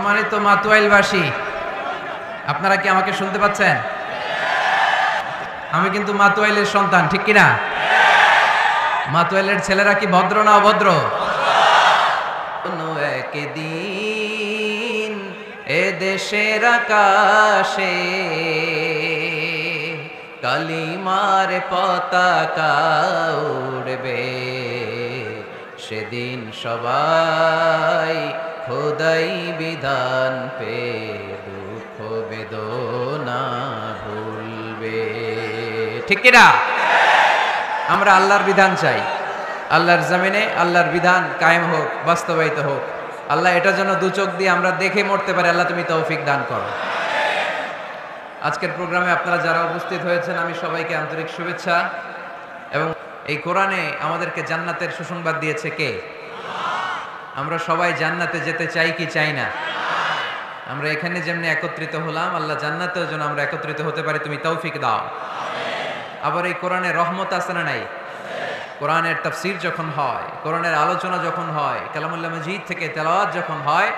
সম্মানিত মাতুয়াইলবাসী, আপনারা কি আমাকে শুনতে পাচ্ছেন? আমি কিন্তু মাতুয়াইলের সন্তান, ঠিক কিনা? মাতুয়াইলের ছেলেরা কি ভদ্র না অভদ্র? একদিন এ দেশের আকাশে কালিমার পতাকা উড়বে, সেদিন সবাই খোদাই বিধান পে দুঃখ বেদনা ভুলবে, ঠিক কিনা? আমরা আল্লাহর বিধান চাই, আল্লাহর জমিনে আল্লাহর বিধান কায়েম হোক, বাস্তবায়িত হোক। আল্লাহ এটা যেন দু চোখ দিয়ে আমরা দেখে মরতে পারি। আল্লাহ তুমি তৌফিক দান করো। আজকের প্রোগ্রামে আপনারা যারা উপস্থিত হয়েছেন, আমি সবাইকে আন্তরিক শুভেচ্ছা। এবং এই কোরআনে আমাদেরকে জান্নাতের সুসংবাদ দিয়েছে কে? আমরা সবাই জান্নাতে যেতে চাই কি চাই না? আমরা এখানে যেমনি একত্রিত হলাম, আল্লাহ জান্নাতেও যেন আমরা একত্রিত হতে পারি, তুমি তৌফিক দাও। আবার এই কোরআনে রহমত আছে না নাই? কোরআনের তাফসীর যখন হয়, কোরআনের আলোচনা যখন হয়, কালামুল্লাহ মাজিদ থেকে তেলাওয়াত যখন হয়,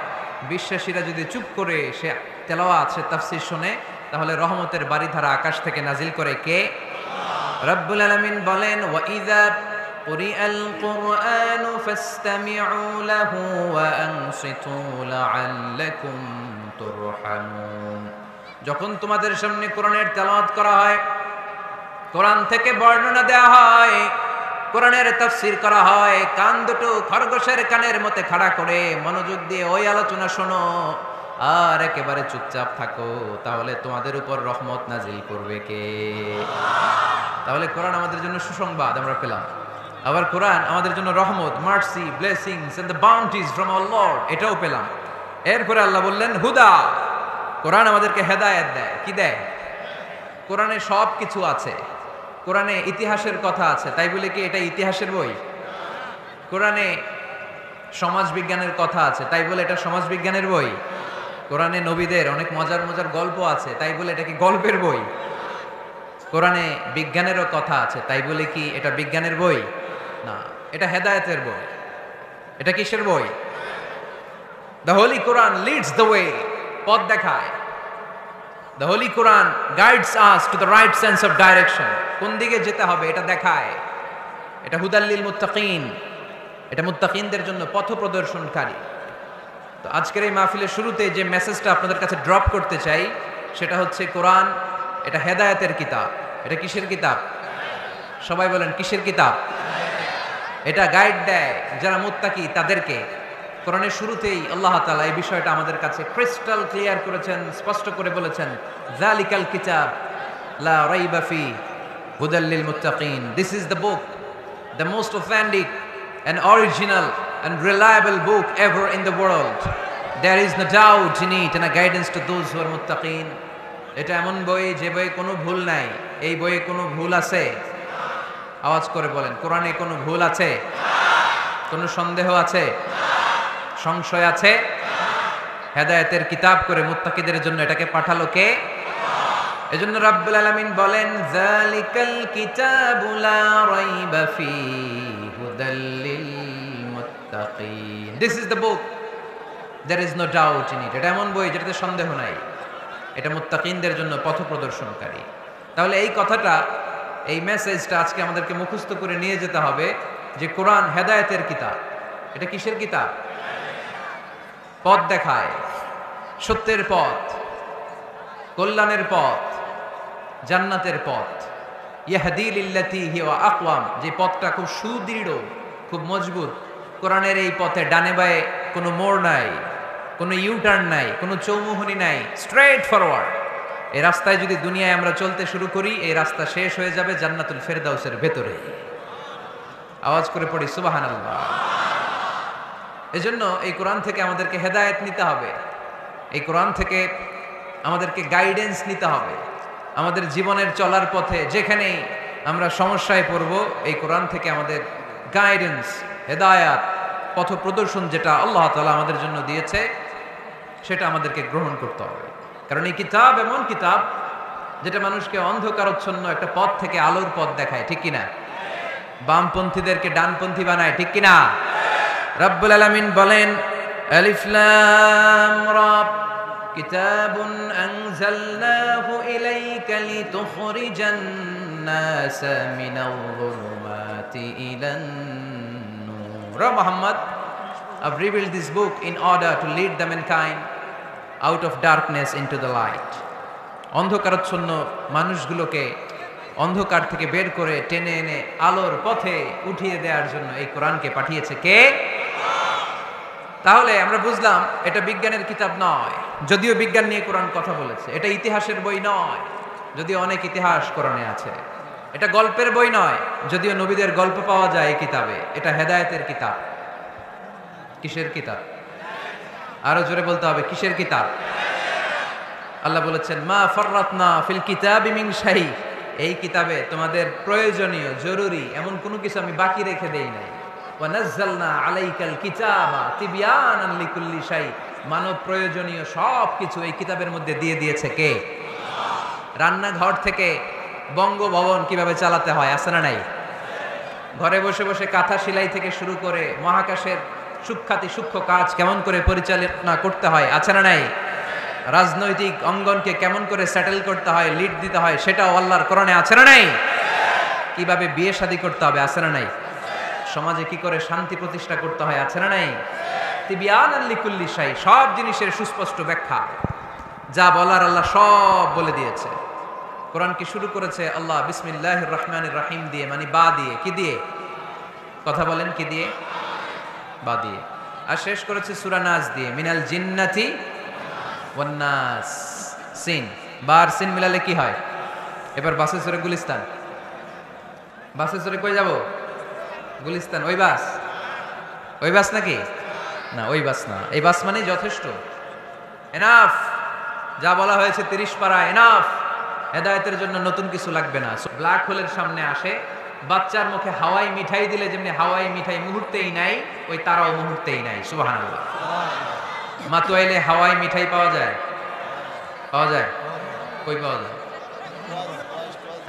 বিশ্বাসীরা যদি চুপ করে সে তেলাওয়াত, সে তাফসীর শুনে, তাহলে রহমতের বারিধারা আকাশ থেকে নাজিল করে কে? রব্বুল আলামিন বলেন, ওয়া ইযা কুরিআল কুরআনু ফাসতামিউ লাহু ওয়া আনসিতু লাআল্লাকুম তুরহামুন। যখন তোমাদের সামনে কোরআনের তেলাওয়াত করা হয়, কোরআন থেকে বর্ণনা দেওয়া হয়, কোরআনের তাফসীর করা হয়, কান দুটো খরগোশের কানের মতো খাড়া করে মনোযোগ দিয়ে ওই আলোচনা শোনো আর একেবারে চুপচাপ থাকো, তাহলে তোমাদের উপর রহমত নাজিল করবে কে? তাহলে কোরআন আমাদের জন্য সুসংবাদ আমরা পেলাম। আবার কোরআন আমাদের জন্য রহমত, mercy, blessings and the bounties from our lord, এটাও পেলাম। এরপরে আল্লাহ বললেন হুদা, কোরআন আমাদেরকে হেদায়েত দেয়। কি দেয়? কোরআনে সব কিছু আছে। কোরআনে ইতিহাসের কথা আছে, তাই বলে কি এটা ইতিহাসের বই? কোরআনে সমাজ বিজ্ঞানের কথা আছে, তাই বলে এটা সমাজ বিজ্ঞানের বই? কোরআনে নবীদের অনেক মজার মজার গল্প আছে, তাই বলে এটা কি গল্পের বই? কোরআনে বিজ্ঞানেরও কথা আছে, তাই বলে কি এটা বিজ্ঞানের বই? না, এটা হেদায়েতের বই। এটা কিসের বই? The Holi Quran Leeds the way, পথ দেখায়। The Holy Quran guides us to the right sense of direction. কোন দিকে যেতে হবে এটা দেখায়। এটা হুদাল লিল মুত্তাকিন, এটা মুত্তাকিনদের জন্য পথ প্রদর্শনকারী। তো আজকের এই মাহফিলের শুরুতে যে মেসেজটা আপনাদের কাছে ড্রপ করতে চাই, সেটা হচ্ছে কোরআন এটা হেদায়েতের কিতাব। এটা কিসের কিতাব? সবাই বলেন কিসের কিতাব? এটা গাইড দেয় যারা মুত্তাকি তাদেরকে। কোরআনের শুরুতেই আল্লাহ তাআলা এই বিষয়টা আমাদের কাছে ক্রিস্টাল ক্লিয়ার করেছেন, স্পষ্ট করে বলেছেন, যালিকাল কিতাব লা রাইবা ফি হুদাল লিল মুত্তাকিন। This is the book, the most authentic and original and reliable book ever in the world. There is no doubt in it and a guidance to those who are muttaqin. এটা এমন বই যে বইয়ে কোনো ভুল নাই। এই বইয়ে কোনো ভুল আছে? আওয়াজ করে বলেন, কোরআনে কোনো ভুল আছে? কোনো সন্দেহ আছে? সংশয় আছে? হেদায়েতের কিতাব করে মুত্তাকিদের জন্য এটাকে পাঠালো কে? এজন্য রাব্বুল আলামিন বলেন, যালিকাল কিতাবু লা রাইবা ফীহি হুদাল লিল মুত্তাকিন। This is the book, there is no doubt in it. এটা এমন বই যেটাতে সন্দেহ নাই। এটা মুত্তাকিনদের জন্য পথ প্রদর্শনকারী। তাহলে এই কথাটা, এই মেসেজটা আজকে আমাদেরকে মুখস্থ করে নিয়ে যেতে হবে যে কোরআন হেদায়েতের কিতাব। এটা কিসের কিতাব? পথ দেখায়, সত্যের পথ, কল্যাণের পথ, জান্নাতের পথ। ইয়াহদি লিল্লাতি হিয়া আকওয়াম, যে পথটা খুব সুদৃঢ়, খুব মজবুত। কোরআনের এই পথে ডানে বায়ে কোনো মোড় নাই, কোনো ইউটার্ন নাই, কোনো চৌমুহনী নাই, স্ট্রেট ফরওয়ার্ড। এই রাস্তায় যদি দুনিয়ায় আমরা চলতে শুরু করি, এই রাস্তা শেষ হয়ে যাবে জান্নাতুল ফেরদাউসের ভেতরে। আওয়াজ করে পড়ি সুবহানাল্লাহ। এজন্য এই কোরআন থেকে আমাদেরকে হেদায়েত নিতে হবে, এই কোরআন থেকে আমাদেরকে গাইডেন্স নিতে হবে। আমাদের জীবনের চলার পথে যেখানেই আমরা সমস্যায় পড়ব, এই কোরআন থেকে আমাদের গাইডেন্স, হেদায়াত, পথ প্রদর্শন যেটা আল্লাহ তাআলা আমাদের জন্য দিয়েছে, সেটা আমাদেরকে গ্রহণ করতে হবে। কারণ এই কিতাব এমন কিতাব যেটা মানুষকে অন্ধকারচ্ছন্ন একটা পথ থেকে আলোর পথ দেখায়, ঠিক কিনা? বামপন্থীদেরকে ডানপন্থী বানায়, ঠিক কিনা? রব্বুল আলামিন বলেন, আলিফ লাম রা, কিতাবুন আনজালনাহু ইলাইকা লিতুখরিজান নাসা মিনাল যুলুমাতি ইলান নূর। Muhammad, I've revealed this book in order to lead the mankind out of darkness into the light. অন্ধকারাচ্ছন্ন মানুষগুলোকে অন্ধকার থেকে বের করে টেনে এনে আলোর পথে উঠিয়ে দেওয়ার জন্য এই কোরআনকে পাঠিয়েছে কে? তাহলে আমরা বুঝলাম এটা বিজ্ঞানের কিতাব নয়, যদিও বিজ্ঞান নিয়ে কোরআন কথা বলেছে। এটা ইতিহাসের বই নয়, যদিও অনেক ইতিহাস কোরআনে আছে। এটা গল্পের বই নয়, যদিও নবীদের গল্প পাওয়া যায় এই কিতাবে। এটা হেদায়েতের কিতাব। কিসের কিতাব? আরো জোরে বলতে হবে, কিসের কিতাব? আল্লাহ বলেছেন মা ফাররাতনা ফিল কিতাবি মিন শাই, এই কিতাবে তোমাদের প্রয়োজনীয় জরুরি এমন কোনো কিছু আমি বাকি রেখে দেই নাই। ওয়া নাযালনা আলাইকাল কিতাবা তিবয়ানান লিকুল্লি শাই, মানব প্রয়োজনীয় সব কিছু এই কিতাবের মধ্যে দিয়ে দিয়েছে কে? রান্নাঘর থেকে বঙ্গভবন কিভাবে চালাতে হয় আছে না নাই? ঘরে বসে বসে কাঁথা সেলাই থেকে শুরু করে মহাকাশের সূক্ষ্মাতি সূক্ষ্ম কাজ কেমন করে পরিচালনা করতে হয় আছে না নাই? রাজনৈতিক অঙ্গনকে কেমন করে সেটেল করতে হয়, লিড দিতে হয়, সেটাও আল্লাহর কোরআনে আছে না নাই? কিভাবে বিয়ে শাদী করতে হবে আছে না নাই? সমাজে কি করে শান্তি প্রতিষ্ঠা করতে হয় আছে না নাই? তিবয়ানান লিকুল্লি শাই, সব জিনিসের সুস্পষ্ট ব্যাখ্যা। যা বলার আল্লাহ সব বলে দিয়েছে। কোরআনকে শুরু করেছে আল্লাহ বিসমিল্লাহির রহমানির রহিম দিয়ে, মানে বা দিয়ে। কি দিয়ে? কথা বলেন, কি দিয়ে? বা দিয়ে। আর শেষ করেছে সূরা নাস দিয়ে, মিনাল জিন্নাতি ওয়ান নাস। সিন, বার সিন মিলালে কি হয়? এবার বাসে চড়ে গুলিস্তান। বাসে চড়ে কই যাব? গুলিস্তান। ওই বাস? ওই বাস নাকি? না, ওই বাস না। এই বাস মানে যথেষ্ট, এনাফ। যা বলা হয়েছে 30 পারা এনাফ। হেদায়েতের জন্য নতুন কিছু লাগবে না। ব্ল্যাক হোলের সামনে আসে, বাচ্চার মুখে হাওয়াই মিঠাই দিলে যেমনি হাওয়াই মিঠাই মুহূর্তেই নাই, ওই তারাও মুহূর্তেই নাই। সুবহানাল্লাহ। মাতুয়াইলে হাওয়াই মিঠাই পাওয়া যায়? পাওয়া যায়? কই পাওয়া যায়?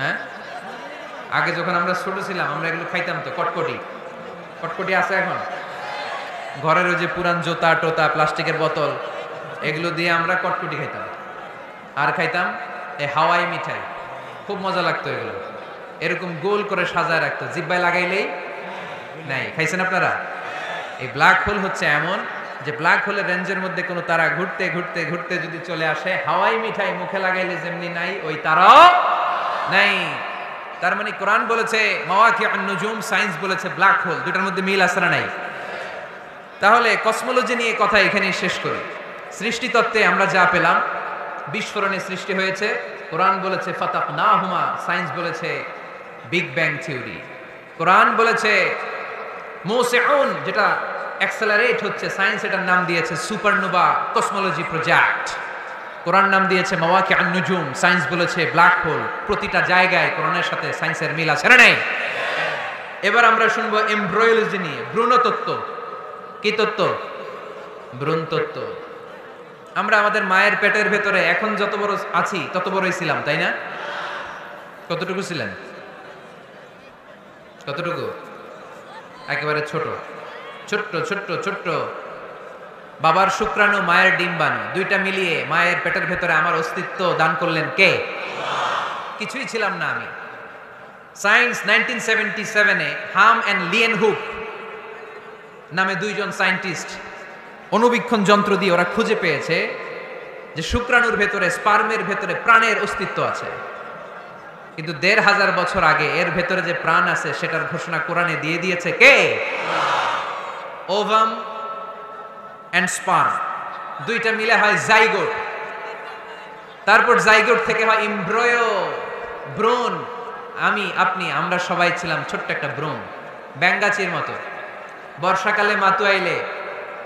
হ্যাঁ, আগে যখন আমরা ছোট ছিলাম আমরা এগুলো খাইতাম তো। কটকটি, কটকটি আছে এখন? ঘরের ওই যে পুরান জোতা টোতা প্লাস্টিকের বোতল, এগুলো দিয়ে আমরা কটকটি খাইতাম। আর খাইতাম এই হাওয়াই মিঠাই, খুব মজা লাগতো এগুলো। এরকম গোল করে সাজায় রাখতো, জিব্বায় লাগাইলেই নাই। খাইছেন আপনারা? এই ব্ল্যাক হোল হচ্ছে এমন যে ব্ল্যাক হোলের রেঞ্জের মধ্যে কোনো তারা ঘুরতে ঘুরতে ঘুরতে যদি চলে আসে, হাওয়াই মিঠাই মুখে লাগাইলে যেমনি নাই, ওই তারাও নাই। তার মানে কোরআন বলেছে মাওয়াকিউন নুজুম, সায়েন্স বলেছে ব্ল্যাক হোল। দুটার মধ্যে মিল আছে না নাই? তাহলে কসমোলজি নিয়ে কথা এখানেই শেষ করি। সৃষ্টিতত্ত্বে আমরা যা পেলাম, বিস্ফোরণে সৃষ্টি হয়েছে। কোরআন বলেছে ফাতাকনাহুমা, সায়েন্স বলেছে বিগ ব্যাং থিওরি। কোরআন বলেছে মুসিউন, যেটা অ্যাক্সেলারেট হচ্ছে, সায়েন্স এটার নাম দিয়েছে সুপারনোভা কসমোলজি প্রজেক্ট। কোরআন নাম দিয়েছে মাওয়াকিউন নুজুম, সায়েন্স বলেছে ব্ল্যাক হোল। প্রতিটা জায়গায় কোরআনের সাথে সায়েন্সের মিল আছে না নাই? এবার আমরা শুনবো এমব্রিওলজি নিয়ে, ভ্রূণতত্ত্ব। কি তত্ত্ব? ভ্রূণতত্ত্ব। আমরা আমাদের মায়ের পেটের ভেতরে এখন যত বড় আছি তত বড়ই ছিলাম, তাই না? কতটুকু ছিলেন? কতটুকু? একেবারে ছোট, ছোট্ট ছোট্ট ছোট্ট। বাবার শুক্রাণু, মায়ের ডিম্বাণু, দুইটা মিলিয়ে মায়ের পেটের ভেতরে আমার অস্তিত্ব দান করলেন কে? কিছুই ছিলাম না আমি। সায়েন্স 1977-এ হাম অ্যান্ড লিয়েন হুক নামে দুইজন সায়েন্টিস্ট অনুবীক্ষণ যন্ত্র দিয়ে ওরা খুঁজে পেয়েছে যে শুক্রাণুর ভেতরে, স্পার্মের ভেতরে প্রাণের অস্তিত্ব আছে। কিন্তু ১৫০০ বছর আগে এর ভেতরে যে প্রাণ আছে সেটার ঘোষণা কোরআনে দিয়ে দিয়েছে কে? ওভাম অ্যান্ড স্পার্ম, দুইটা মিলে হয় জাইগোট। তারপর জাইগোট থেকে হয় এমব্রিও, ভ্রূণ। আমি, আপনি, আমরা সবাই ছিলাম ছোট্ট একটা ভ্রূণ, ব্যাঙ্গাচির মতো। বর্ষাকালে মাতুয়াইলে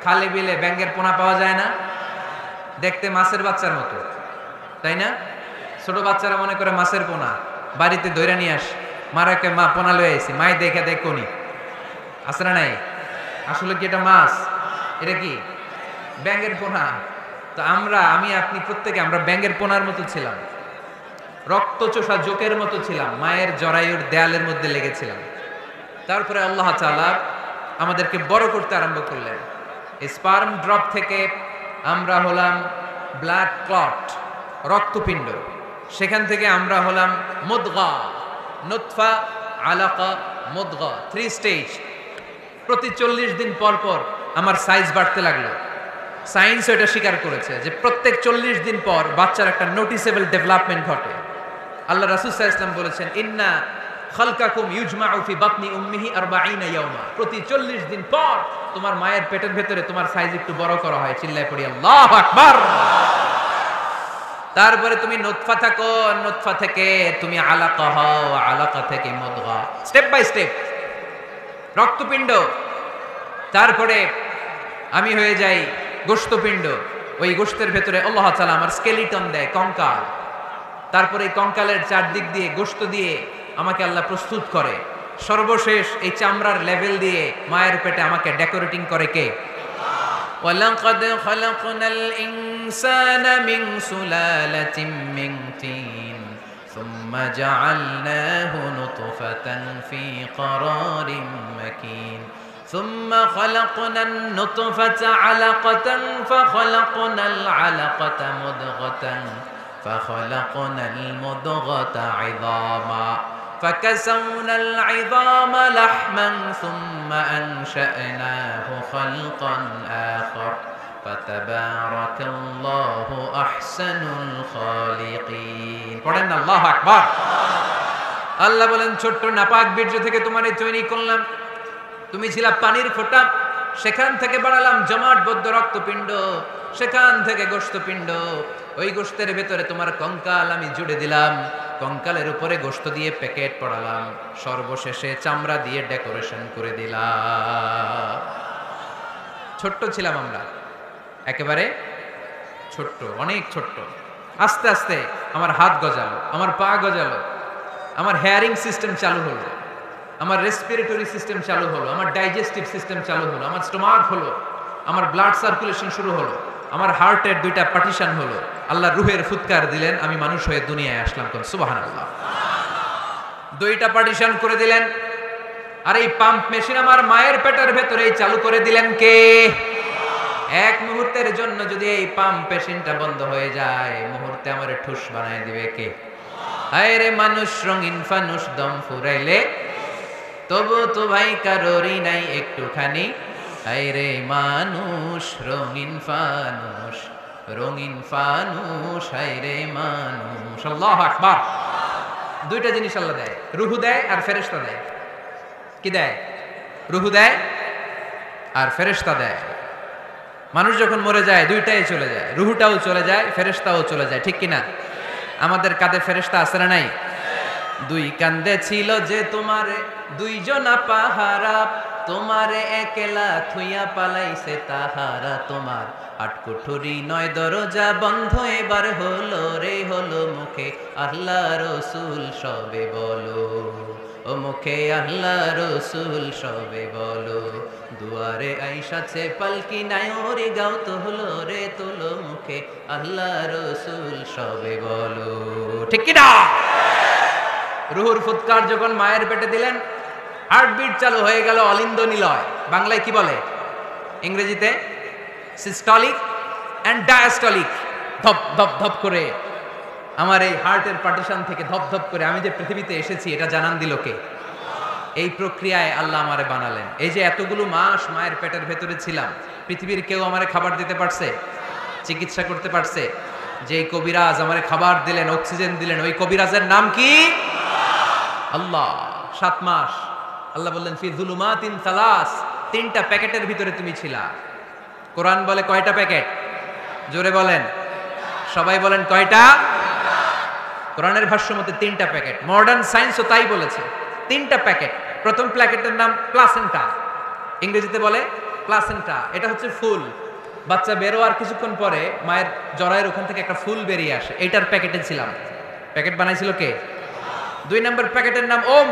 খালে বিলে ব্যাঙ্গের পোনা পাওয়া যায় না? দেখতে মাছের বাচ্চার মতো, তাই না? ছোট বাচ্চারা মনে করে মাছের পোনা, বাড়িতে দইরা নিয়ে আস, মারাকে মা পোনা লয়ে আইছি, মাই দেখে দেখ কোনি আছে না নাই? আসলে কি এটা মাছ? এটা কি ব্যাঙ্গের পোনা? তো আমরা, আমি আপনি প্রত্যেকে আমরা ব্যাঙ্গের পোনার মতো ছিলাম, রক্তচোষা জোকের মতো ছিলাম, মায়ের জরায়ুর দেয়ালের মধ্যে লেগেছিলাম। তারপরে আল্লাহ তাআলা আমাদেরকে বড় করতে আরম্ভ করলেন। স্পার্ম ড্রপ থেকে আমরা হলাম ব্লাড ক্লট, রক্তপিণ্ড। সেখান থেকে আমরা হলাম মুদগা, নুতফা, আলাকা, মুদগা, 3 স্টেজ। প্রতি 40 দিন পর পর আমার সাইজ বাড়তে লাগলো। সায়েন্স এটা স্বীকার করেছে যে প্রত্যেক 40 দিন পর বাচ্চার একটা নোটিসেবল ডেভেলপমেন্ট ঘটে। আল্লাহ রাসূল সাল্লাল্লাহু আলাইহি ওয়াসাল্লাম বলেছেন, ইন্না খালকাকুম ইউজমাউ ফি বাতনি উম্মিহি 40 ইয়াওমা। প্রতি 40 দিন পর তোমার মায়ের পেটের ভেতরে তোমার সাইজ একটু বড় করা হয়। চিল্লায় পড়ি আল্লাহু আকবার। তারপরে তুমি নুতফা থাকো, নুতফা থেকে তুমি আলাকা হও, আলাকা থেকে মুদগা, স্টেপ বাই স্টেপ রক্তপিণ্ড। তারপরে আমি হয়ে যাই গোশতপিণ্ড। ওই গোশতের ভেতরে আল্লাহ তাআলা আমার স্কেলিটন দেয়, কঙ্কাল। তারপরে এই কঙ্কালের চারদিক দিয়ে গোশত দিয়ে আমাকে আল্লাহ প্রস্তুত করে। সর্বশেষ এই চামড়ার লেভেল দিয়ে মায়ের পেটে আমাকে ডেকোরেটিং করে কে? ওয়ালাকাদ খালাকনাল ইনসানা মিন সুলালাতিন মিন তিন সুম্মা জাআলনাহু নুতফাতান ফি ক্বারারিন মাকিন ثم خلقنا النطفة علقة فخلقنا العلقة مضغة فخلقنا المضغة عظاما فكسونا العظام لحما ثم أنشأناه خلقا آخر فتبارك الله أحسن الخالقين পড়েন আল্লাহু আকবার। আল্লাহ বলেন ছোট্ট নাপাক বীর্য থেকে তোমারে তৈরি করলাম। তুমি ছিলা পানির ফোঁটা, সেখান থেকে বাড়ালাম জমাটবদ্ধ রক্তপিণ্ড, সেখান থেকে গোশতপিণ্ড। ওই গোশতের ভেতরে তোমার কঙ্কাল আমি জুড়ে দিলাম, কঙ্কালের উপরে গোশত দিয়ে প্যাকেট পড়ালাম, সর্বশেষে চামড়া দিয়ে ডেকোরেশন করে দিলাম। ছোট্ট ছিলাম আমরা, একেবারে ছোট্ট, অনেক ছোট্ট। আস্তে আস্তে আমার হাত গজালো, আমার পা গজালো, আমার হেয়ারিং সিস্টেম চালু হলো, আমার রেসপিরেটরি সিস্টেম চালু হলো, আমার ডাইজেস্টিভ সিস্টেম চালু হলো, আমার স্টোমাক হলো, আমার ব্লাড সার্কুলেশন শুরু হলো, আমার হার্টের 2টা পার্টিশন হলো। আল্লাহ রুহের ফুৎকার দিলেন, আমি মানুষ হয়ে দুনিয়ায় আসলাম। কোন সুবহানাল্লাহ। 2টা পার্টিশন করে দিলেন। আর এই পাম্প মেশিন আমার মায়ের পেটের ভেতরেই চালু করে দিলেন কে? এক মুহূর্তের জন্য যদি এই পাম্প মেশিনটা বন্ধ হয়ে যায়, মুহূর্তে আমার ঠুস বানায় দিবে কে? আরে মানুষ রঙিন ফানুস দম ফুরাইলে তবু তো ভাই কারোরই নাই একটুখানি। আরে মানুষ রঙিন ফানুস, রঙিন ফানুস, আরে মানুষ। আল্লাহু আকবার। 2টা জিনিস আল্লাহ দেয়, রুহু দেয় আর ফেরেশতা দেয়। কি দেয়? রুহু দেয় আর ফেরেশতা দেয়। মানুষ যখন মরে যায় 2টাই চলে যায়, রুহুটাও চলে যায়, ফেরেশতাও চলে যায়, ঠিক কিনা? আমাদের কাঁধে ফেরেশতা আছে না নাই? 2 কান্দে ছিল যে তোমারে 2 জনা পাহারা, তোমারে একলা থুইয়া পালাইছে তাহারা। তোমার 8 কুঠুরি 9 দরজা বন্ধ এবার হলো রে, হলো মুখে আল্লাহ রসুল সবে বলো, ও মুখে আল্লাহ রসুল সবে বলো। দুয়ারে আইসাছে পালকি নাই ওরে গাও তো হলো রে, তোলো মুখে আল্লাহ রসুল সবে বলো, ঠিক কি না? রুহুর ফুৎকার যখন মায়ের পেটে দিলেন, হার্টবিট চালু হয়ে গেল, অলিন্দ নিলয়। বাংলায় কি বলে? ইংরেজিতে সিস্টলিক এন্ড ডায়াস্টলিক। ধপ ধপ ধপ করে আমার এই হার্টের পার্টিশন থেকে ধপ ধপ করে আমি যে পৃথিবীতে এসেছি এটা জানান দিল কে? এই প্রক্রিয়ায় আল্লাহ আমারে বানালেন। এই যে এতগুলো মাস মায়ের পেটের ভেতরে ছিলাম, পৃথিবীর কেউ আমারে খাবার দিতে পারছে? চিকিৎসা করতে পারছে? যে কবিরাজ আমারে খাবার দিলেন, অক্সিজেন দিলেন, ওই কবিরাজের নাম কি? আল্লাহ। 7 মাস আল্লাহ বললেন ফি যুলুমাতিন সালাস, 3টা প্যাকেটের ভিতরে তুমি ছিলা। কোরআন বলে কয়টা প্যাকেট? জোরে বলেন, সবাই বলেন কয়টা? কোরআনের ভাষ্য মতে 3টা প্যাকেট। মডার্ন সায়েন্সও তাই বলেছে, 3টা প্যাকেট। প্রথম প্যাকেটের নাম প্লাসেন্টা, ইংরেজিতে বলে প্লাসেন্টা। এটা হচ্ছে ফুল। বাচ্চা বেরোয়ার কিছুক্ষণ পরে মায়ের জরায়ের ওখান থেকে একটা ফুল বেরিয়ে আসে, এইটার প্যাকেটে ছিলাম। প্যাকেট বানাইছিল কে? 2 নম্বর প্যাকেটের নাম ওম,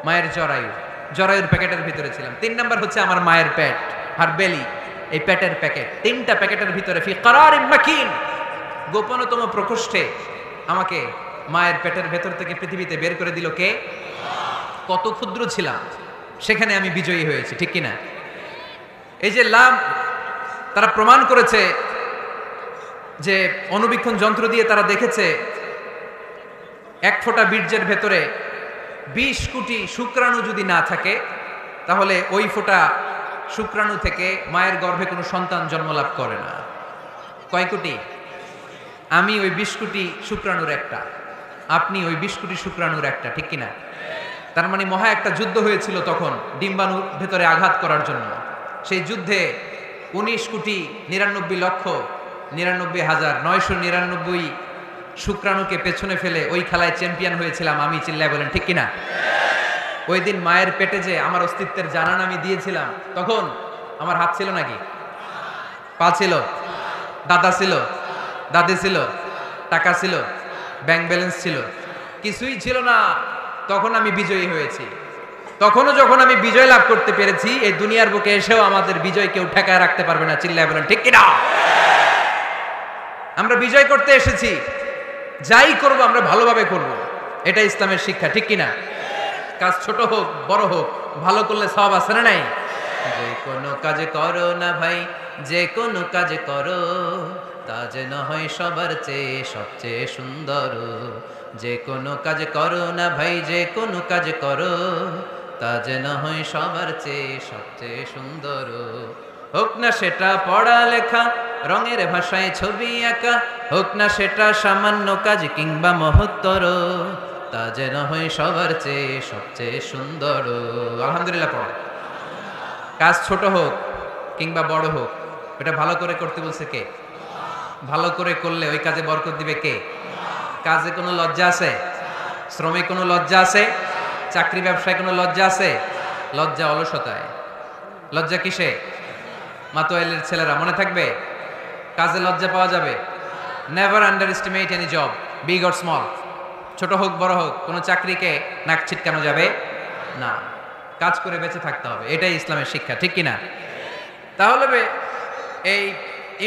মায়ের জরায়ু, জরায়ুর প্যাকেটের ভিতরে ছিলাম। 3 নম্বর হচ্ছে আমার মায়ের পেট, হার বেলি, এই পেটের প্যাকেট। 3টা প্যাকেটের ভিতরে ফি ক্বারারিন মাকিন, গোপনতম প্রকোষ্ঠে আমাকে মায়ের পেটের ভেতর থেকে পৃথিবীতে বের করে দিল কে? কত ক্ষুদ্র ছিলাম, সেখানে আমি বিজয়ী হয়েছি, ঠিক কিনা? এই যে লাম, তারা প্রমাণ করেছে যে অণুবীক্ষণ যন্ত্র দিয়ে তারা দেখেছে এক ফোঁটা বীর্যের ভেতরে 20 কোটি শুক্রাণু যদি না থাকে তাহলে ওই ফোঁটা শুক্রাণু থেকে মায়ের গর্ভে কোনো সন্তান জন্মলাভ করে না। কয় কোটি? আমি ওই 20 কোটি শুক্রাণুর একটা, আপনি ওই 20 কোটি শুক্রাণুর একটা, ঠিক কিনা? তার মানে মহা একটা যুদ্ধ হয়েছিল তখন ডিম্বাণুর ভেতরে আঘাত করার জন্য। সেই যুদ্ধে 19,99,99,999 শুক্রাণুকে পেছনে ফেলে ওই খেলায় চ্যাম্পিয়ন হয়েছিলাম আমি, চিল্লায় বলেন ঠিক কিনা? ওই দিন মায়ের পেটে যে আমার অস্তিত্বের জানান আমি দিয়েছিলাম, তখন আমার হাত ছিল নাকি? পা ছিল? দাদা ছিল? দাদি ছিল? টাকা ছিল? ব্যাংক ব্যালেন্স ছিল? কিছুই ছিল না। তখন আমি বিজয়ী হয়েছি। তখনও যখন আমি বিজয় লাভ করতে পেরেছি, এই দুনিয়ার বুকে এসেও আমাদের বিজয় কেউ ঠেকায় রাখতে পারবে না, চিল্লায় বলেন ঠিক কিনা? আমরা বিজয় করতে এসেছি, যাই করব আমরা ভালোভাবে করব, এটা ইসলামের শিক্ষা, ঠিক কিনা? কাজ ছোট হোক বড় হোক, ভালো করলে সওয়াব আছে না নাই? যে কোনো কাজ করো না ভাই, যে কোনো কাজ করো, তা যেন হয় সবার চেয়ে সবচেয়ে সুন্দর। যে কোনো কাজ করো না ভাই, যে কোনো কাজ করো, তা যেন হয় সবার চেয়ে সবচেয়ে সুন্দর। হোক না সেটা পড়ালেখা, রঙের ভাষায় ছবি আঁকা, হোক না সেটা সামান্য কাজ কিংবা মহত্তর, তা যেন হয় সবার চেয়ে সবচেয়ে সুন্দর। আলহামদুলিল্লাহ পড়ো। কাজ ছোট হোক কিংবা বড় হোক, এটা ভালো করে করতে বলছে কে? ভালো করে করলে ওই কাজে বরকত দিবে কে? কাজে কোনো লজ্জা আছে? শ্রমে কোনো লজ্জা আছে? চাকরি ব্যবসায় কোনো লজ্জা আছে? লজ্জা অলসতায়। লজ্জা কিসে? মাতোয়াইলের ছেলেরা মনে থাকবে, কাজে লজ্জা পাওয়া যাবে। Never under estimate any job, big or small. ছোট হোক বড় হোক, কোনো চাকরিকে নাক ছিটকানো যাবে না। কাজ করে বেঁচে থাকতে হবে, এটাই ইসলামের শিক্ষা, ঠিক কিনা? তাহলে এই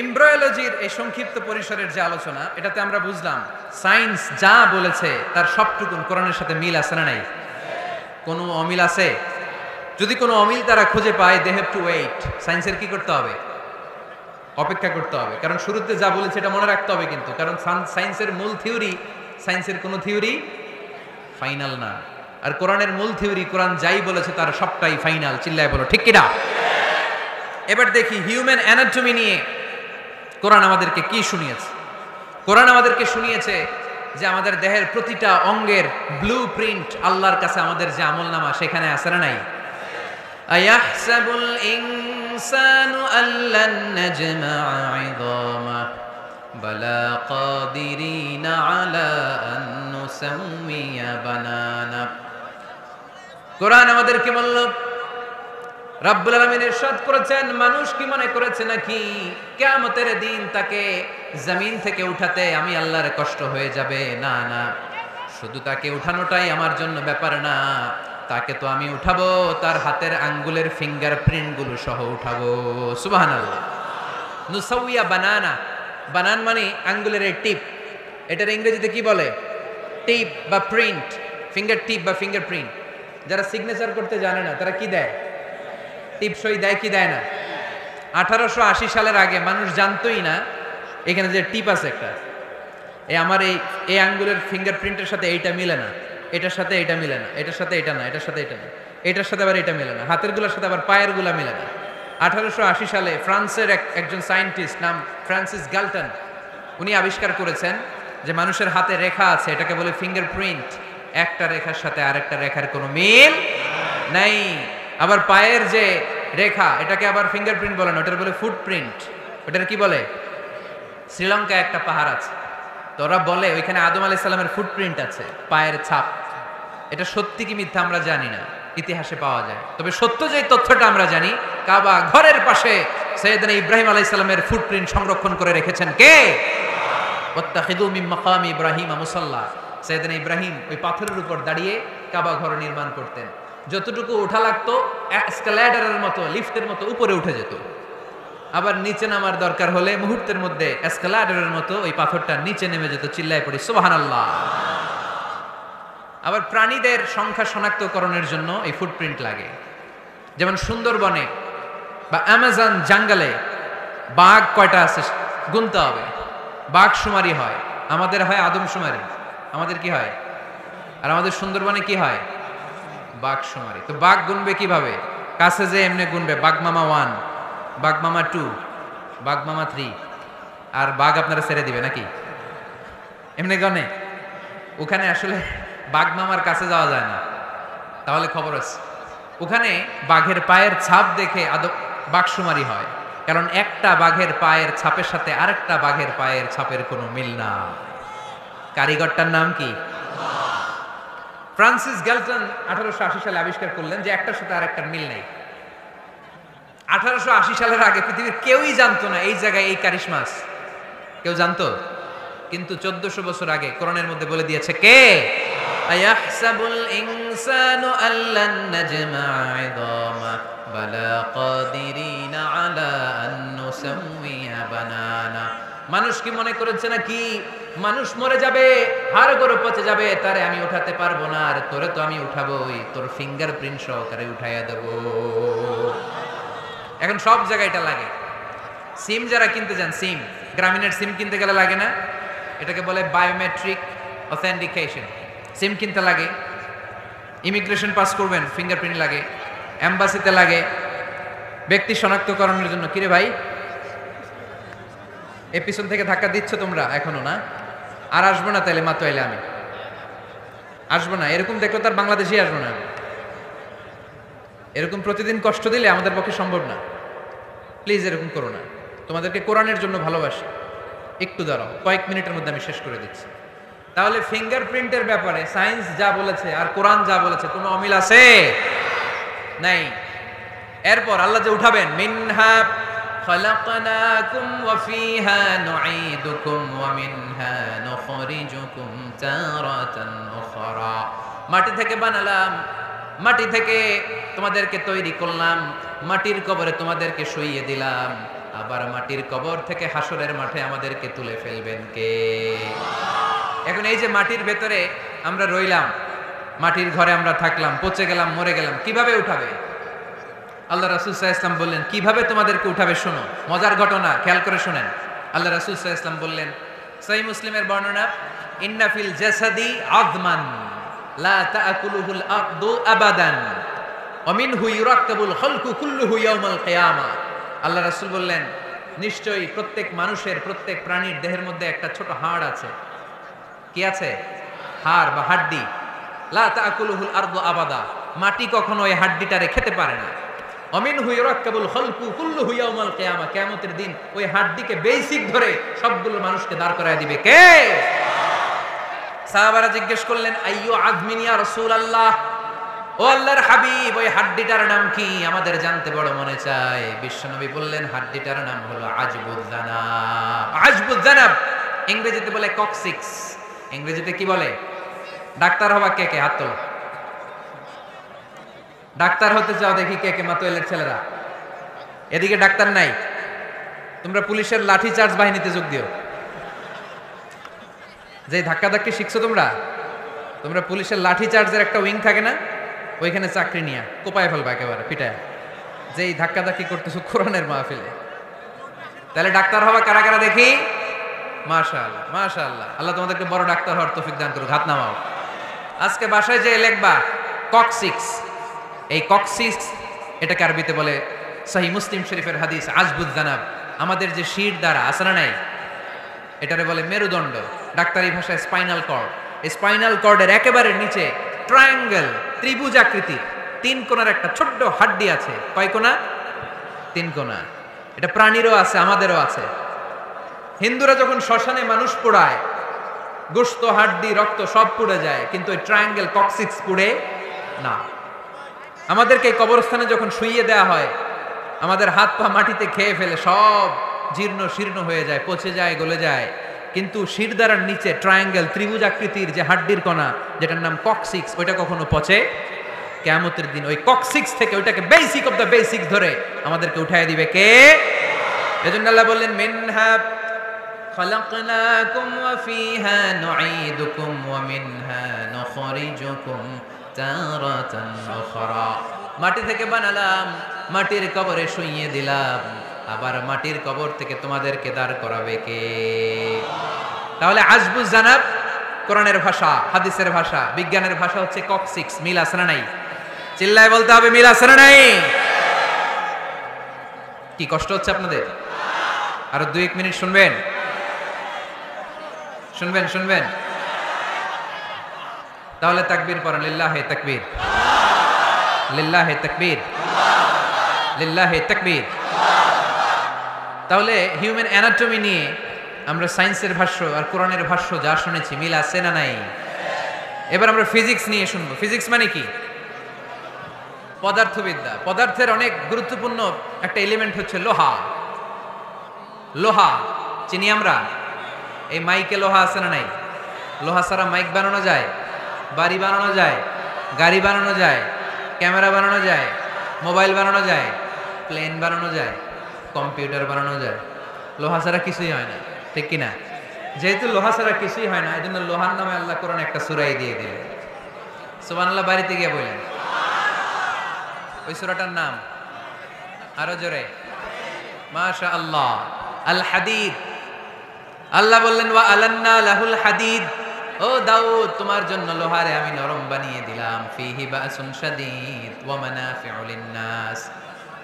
এমব্রায়োলজির এই সংক্ষিপ্ত পরিসরের যে আলোচনা, এটাতে আমরা বুঝলাম সায়েন্স যা বলেছে তার সবটুকুন কোরআনের সাথে মিল আছে না নাই? কোনো অমিল আছে? যদি কোনো অমিল তারা খুঁজে পায়, দে হ্যাভ টু ওয়েট। সায়েন্সের কি করতে হবে? অপেক্ষা করতে হবে। কারণ শুরুতে যা বলেছে এটা মনে রাখতে হবে কিন্তু, কারণ সায়েন্সের মূল থিওরি, সায়েন্সের কোনো থিওরি ফাইনাল না। আর কোরআনের মূল থিওরি, কোরআন যাই বলেছে তার সবটাই ফাইনাল, চিল্লায় বলো ঠিক কিনা? এবার দেখি হিউম্যান অ্যানাটমি নিয়ে কোরআন আমাদেরকে কি শুনিয়েছে। কোরআন আমাদেরকে শুনিয়েছে যে আমাদের দেহের প্রতিটা অঙ্গের ব্লু প্রিন্ট আল্লাহর কাছে আমাদের যে আমলনামা সেখানে আছে না নাই? আয়াহসাবুল ইনসানু আল্লান নাজমা'a 'ইযামা বালা কাদিরিনা আলা আন নুসাউমিয়া বানানা। কোরআন আমাদেরকে বলল, রব্বুল আলামিন ইরশাদ করেছেন, মানুষ কি মনে করেছে নাকি কিয়ামতের দিন তাকে জমিন থেকে উঠাতে আমি আল্লাহর কষ্ট হয়ে যাবে? না না, শুধু তাকে উঠানোটাই আমার জন্য ব্যাপার না, তাকে তো আমি উঠাবো তার হাতের আঙ্গুলের ফিঙ্গারপ্রিন্ট গুলো সহ উঠাবো। সুবহানাল্লাহ। নুসাউইয়া বানানা, বানান মানে আঙ্গুলের এই টিপ, এটার ইংরেজিতে কি বলে? টিপ বা প্রিন্ট, ফিঙ্গার টিপ বা ফিঙ্গারপ্রিন্ট। যারা সিগনেচার করতে জানে না তারা কি দেয়? টিপসই দেয় কি দেয় না? 1880 সালের আগে মানুষ জানতোই না এখানে যে টিপ আছে একটা, আমার এই আঙ্গুলের ফিঙ্গারপ্রিন্টের সাথে এইটা মিলে না, এটার সাথে এটা মিলে না, এটার সাথে এটা না, এটার সাথে এটা না, এটার সাথে আবার এটা মিলে না, হাতের গুলার সাথে আবার পায়ের গুলা মিলে না। 1880 সালে ফ্রান্সের একজন সায়েন্টিস্ট নাম ফ্রান্সিস গালটন, উনি আবিষ্কার করেছেন যে মানুষের হাতে রেখা আছে, এটাকে বলে ফিঙ্গারপ্রিন্ট। একটা রেখার সাথে আরেকটা রেখার কোনো মিল নাই। আবার পায়ের যে রেখা, এটাকে আবার ফিঙ্গারপ্রিন্ট বলে না, ওটার বলে ফুটপ্রিন্ট। ওটার কি বলে? শ্রীলঙ্কায় একটা পাহাড় আছে, তো ওরা বলে ওইখানে আদম আলাইহিস সালামের ফুটপ্রিন্ট আছে, পায়ের ছাপ। এটা সত্যি কি মিথ্যা আমরা জানি না, ইতিহাসে পাওয়া যায়। তবে সত্য যে তথ্যটা আমরা জানি, কাবা ঘরের পাশে সাইয়েদনা ইব্রাহিম আলাইহিস সালামের ফুটপ্রিন্ট সংরক্ষণ করে রেখেছেন কে? ওয়াত্তাখিযু মিন মাকামি ইব্রাহিম মুসাল্লা। সাইয়েদনা ইব্রাহিম ওই পাথরের উপর দাঁড়িয়ে কাবা ঘর নির্মাণ করতেন। যতটুকু ওঠা লাগতো এসকালেটরের মতো, লিফটের মতো উপরে উঠে যেত। আবার নিচে নামার দরকার হলে মুহূর্তের মধ্যে এসকালেটরের মতো ওই পাথরটা নিচে নেমে যেত। চিল্লায় পড়ি সুবহানাল্লাহ। আবার প্রাণীদের সংখ্যা শনাক্তকরণের জন্য এই ফুটপ্রিন্ট লাগে। যেমন সুন্দরবনে বা অ্যামাজন জঙ্গলে বাঘ কয়টা আছে গুনতে হবে, বাঘশুমারি হয়, আমাদের হয় আদমশুমারি। আমাদের কি হয়? আর আমাদের সুন্দরবনে কি হয়? বাঘশুমারি। তো বাঘ গুনবে কিভাবে? কাছে যে এমনি গুনবে, বাঘ মামা 1, বাঘ মামা 2, বাঘ মামা 3, আর বাঘ আপনারা ছেড়ে দিবে নাকি? এমনি গনে? ওখানে আসলে বাঘ মামার কাছে যাওয়া যায় না, তাহলে খবর আছে। ওখানে বাঘের পায়ের ছাপ দেখে বাঘশুমারি হয়, কারণ একটা বাঘের পায়ের ছাপের সাথে আরেকটা বাঘের পায়ের ছাপের কোনো মিল না। কারিগরটার নাম কি? ফ্রান্সিস গ্যালটন 1880 সালে আবিষ্কার করলেন যে একটার সাথে আরেকটার মিল নেই। 1880 সালের আগে পৃথিবীর কেউই জানতো না এই জায়গায় এই কারিশমা আছে। কেউ জানতো? কিন্তু 1400 বছর আগে কোরআনের মধ্যে বলে দিয়েছে কে? আয়াহসাবুল ইনসানু আল্লান নাজমা ইযামা বালা কাদিরিনা আলা আন নুসাউইয়া বানানা। মানুষ কি মনে করেছে নাকি মানুষ মরে যাবে, হাড় গোড় পচে যাবে, তারে আমি উঠাতে পারবো না, আর তোরে তো আমি উঠাবোই, তোর ফিঙ্গারপ্রিন্ট সহকারে উঠাইয়া দেবো। এখন সব জায়গায় এটা লাগে। সিম যারা কিনতে যান, সিম গ্রামীণের সিম কিনতে গেলে লাগে না? এটাকে বলে বায়োমেট্রিক অথেন্টিকেশন। সিম কিনতে লাগে, ইমিগ্রেশন পাস করবেন ফিঙ্গারপ্রিন্ট লাগে, এম্বাসিতে লাগে, ব্যক্তি শনাক্তকরণের জন্য। কিরে ভাই, এ পিছন থেকে ধাক্কা দিচ্ছ তোমরা এখনো না? আর আসবো না তাইলে, মাত্র এলে আমি আসবো না। এরকম দেখলে তার বাংলাদেশেই আসবো না। এরকম প্রতিদিন কষ্ট দিলে আমাদের পক্ষে সম্ভব না। প্লিজ এরকম করো না। তোমাদেরকে কোরআনের জন্য ভালোবাসি। একটু দাঁড়াও, কয়েক মিনিটের মধ্যে আমি শেষ করে দিচ্ছি। তাহলে ফিঙ্গারপ্রিন্টের ব্যাপারে সায়েন্স যা বলেছে আর কোরআন যা বলেছে কোনো অমিল আছে? নাই। এরপর আল্লাহ যে উঠাবেন, মিনহা খালাকনাকুম ওয়া ফিহা নুঈদুকুম ওয়া মিনহা নুখরিজুকুম তারাতান উখরা। মাটি থেকে বানালাম, মাটি থেকে তোমাদেরকে তৈরি করলাম, মাটির কবরে তোমাদেরকে শুইয়ে দিলাম, আবার মাটির কবর থেকে হাসরের মাঠে আমাদেরকে তুলে ফেলবেন কে? এখন এই যে মাটির ভেতরে আমরা রইলাম, মাটির ঘরে আমরা থাকলাম, পচে গেলাম, মরে গেলাম, কিভাবে উঠাবে? আল্লাহ রাসূল সাল্লাল্লাহু আলাইহি ওয়াসাল্লাম বললেন কিভাবে তোমাদেরকে উঠাবে শোনো। মজার ঘটনা, খেয়াল করে শোনেন। আল্লাহ রাসূল সাল্লাল্লাহু আলাইহি ওয়াসাল্লাম বললেন, সহিহ মুসলিমের বর্ণনা, ইন্না ফিল জাসাদি আযমান লা তাআকুলুহুল আরদু আবাদান ওয়া মিনহু ইউরাক্কাবুল খালকু কুল্লুহু ইয়াউমাল কিয়ামা। আল্লাহ রাসূল বললেন, নিশ্চয়ই প্রত্যেক মানুষের, প্রত্যেক প্রাণীর দেহের মধ্যে একটা ছোট হাড় আছে। কি আছে? হাড় বা হাড্ডি। লা তাআকুলুহুল আরদু আবাদা, মাটি কখনো ওই হাড্ডিটারে খেতে পারে না। অমিনহু ইউরাক্কাবুল খালকু কুল্লুহু ইয়াউমাল কিয়ামা, কিয়ামতের দিন ওই হাড্ডিকে বেসিক ধরে সবগুলো মানুষকে দাঁড় করায় দিবে কে? সাহাবারা জিজ্ঞেস করলেন, আইয়ু আযমিন ইয়া রাসূলুল্লাহ, ও আল্লাহর হাবিব, ওই হাড্ডিটার নাম কি? আমাদের জানতে বড় মনে চায়। বিশ্বনবী বললেন, হাড্ডিটার নাম হলো আজবুয জানাব। আজবুয জানাব ইংরেজিতে বলে কক্সিক্স। ইংরেজিতে কি বলে? ডাক্তার হবা কে কে? হাত তোলো। ডাক্তার হতে চাও দেখি কে কে? মাতোয়েলের ছেলেরা এদিকে ডাক্তার নাই। তোমরা পুলিশের লাঠি চার্জ বাহিনীতে যোগ দিও। যে ধাক্কাধাক্কি শিখছো তোমরা, তোমরা পুলিশের লাঠি চার্জের একটা উইং থাকে না, ওইখানে চাকরি নিয়ে কোপায় ফেলবা একেবারে পিটায়, যেই ধাক্কাধাক্কি করতেছো কোরআনের মাহফিলে। তাহলে ডাক্তার হবা কারা কারা দেখি? মাশাআল্লাহ, মাশাআল্লাহ। আল্লাহ তোমাদেরকে বড় ডাক্তার হওয়ার তৌফিক দান করুক। হাত নামাও। আজকে বাসায় যে লিখবা কক্সিক্স, এই কক্সিক্স এটাকে আরবিতে বলে সহিহ মুসলিম শরীফের হাদিস আজবুয জানাব। আমাদের যে শির দ্বারা আছে না নাই, এটারে বলে মেরুদণ্ড, ডাক্তারি ভাষায় স্পাইনাল কর্ড। এই স্পাইনাল কর্ডের একেবারে নিচে ট্রায়াঙ্গেল, ত্রিভুজ আকৃতির 3 কোণার একটা ছোট্ট হাড্ডি আছে। কয় কোণা? 3 কোণা। এটা প্রাণীরও আছে, আমাদেরও আছে। হিন্দুরা যখন শ্মশানে মানুষ পোড়ায়, গোশত, হাড্ডি, রক্ত সব পুড়ে যায়, কিন্তু ওই ট্রায়াঙ্গেল কক্সিক্স পুড়ে না। আমাদেরকে এই কবরস্থানে যখন শুইয়ে দেওয়া হয়, আমাদের হাত পা মাটিতে খেয়ে ফেলে, সব জীর্ণ শীর্ণ হয়ে যায়, পচে যায়, গলে যায়, কিন্তু শিরদাঁড়ার নিচে ট্রায়াঙ্গেল, ত্রিভুজ আকৃতির যে হাড্ডির কণা, যেটার নাম কক্সিক্স, ওইটা কখনো পচে। কিয়ামতের দিন ওই কক্সিক্স থেকে ওইটাকে বেসিক অফ দ্য বেসিক্স ধরে আমাদেরকে উঠায় দিবে কে? এজন্য আল্লাহ বললেন, মিনহা খালাকনাকুম ওয়া ফিহা নুঈদুকুম ওয়া মিনহা নুখরিজুকুম তারাতান উখরা। মাটি থেকে বানালাম, মাটির কবরে শুইয়ে দিলাম, আবার মাটির কবর থেকে তোমাদেরকে দাঁড় করাবে কে? তাহলে আজবু জানাব কোরআনের ভাষা, হাদিসের ভাষা, বিজ্ঞানের ভাষা হচ্ছে ককসিক্স। মিল আছে না নাই? চিল্লায় বলতে হবে মিল আছে না নাই? কি কষ্ট হচ্ছে আপনাদের? আরো 2-1 মিনিট শুনবেন? শুনবেন? তাহলে তাকবীর পড়েন, লিল্লাহে তাকবীর, লিল্লাহে তাকবীর, লিল্লাহে তাকবীর। তাহলে হিউম্যান অ্যানাটমি নিয়ে আমরা সায়েন্সের ভাষ্য আর কোরআনের ভাষ্য যা শুনেছি, মিল আছে না নাই? এবার আমরা ফিজিক্স নিয়ে শুনবো। ফিজিক্স মানে কি? পদার্থবিদ্যা। পদার্থের অনেক গুরুত্বপূর্ণ একটা এলিমেন্ট হচ্ছে লোহা। লোহা চিনি আমরা। এই মাইকে লোহা আছে না নাই? লোহা ছাড়া মাইক বানানো যায়, বাড়ি বানানো যায়, গাড়ি বানানো যায়, ক্যামেরা বানানো যায়, মোবাইল বানানো যায়, প্লেন বানানো যায়, কম্পিউটার বানানো যায়। লোহা ছাড়া কিছুই হয় না, ঠিক কিনা? যেহেতু লোহা ছাড়া কিছুই হয় না, এই জন্য লোহার নামে আল্লাহ কোরআন একটা সূরাই দিয়ে দিলেন। সুবহানাল্লাহ। বাড়িতে গিয়ে বললেন ওই সূরাটার নাম আরো জোরে, মাশাআল্লাহ, আল হাদিদ। আল্লাহ বললেন ওয়া আলান্না লাহুল হাদিদ, ও দাউদ তোমার জন্য লোহারে আমি নরম বানিয়ে দিলাম। ফিহি বাসুন শাদীদ ওয়া মানাফিউ লিন-নাস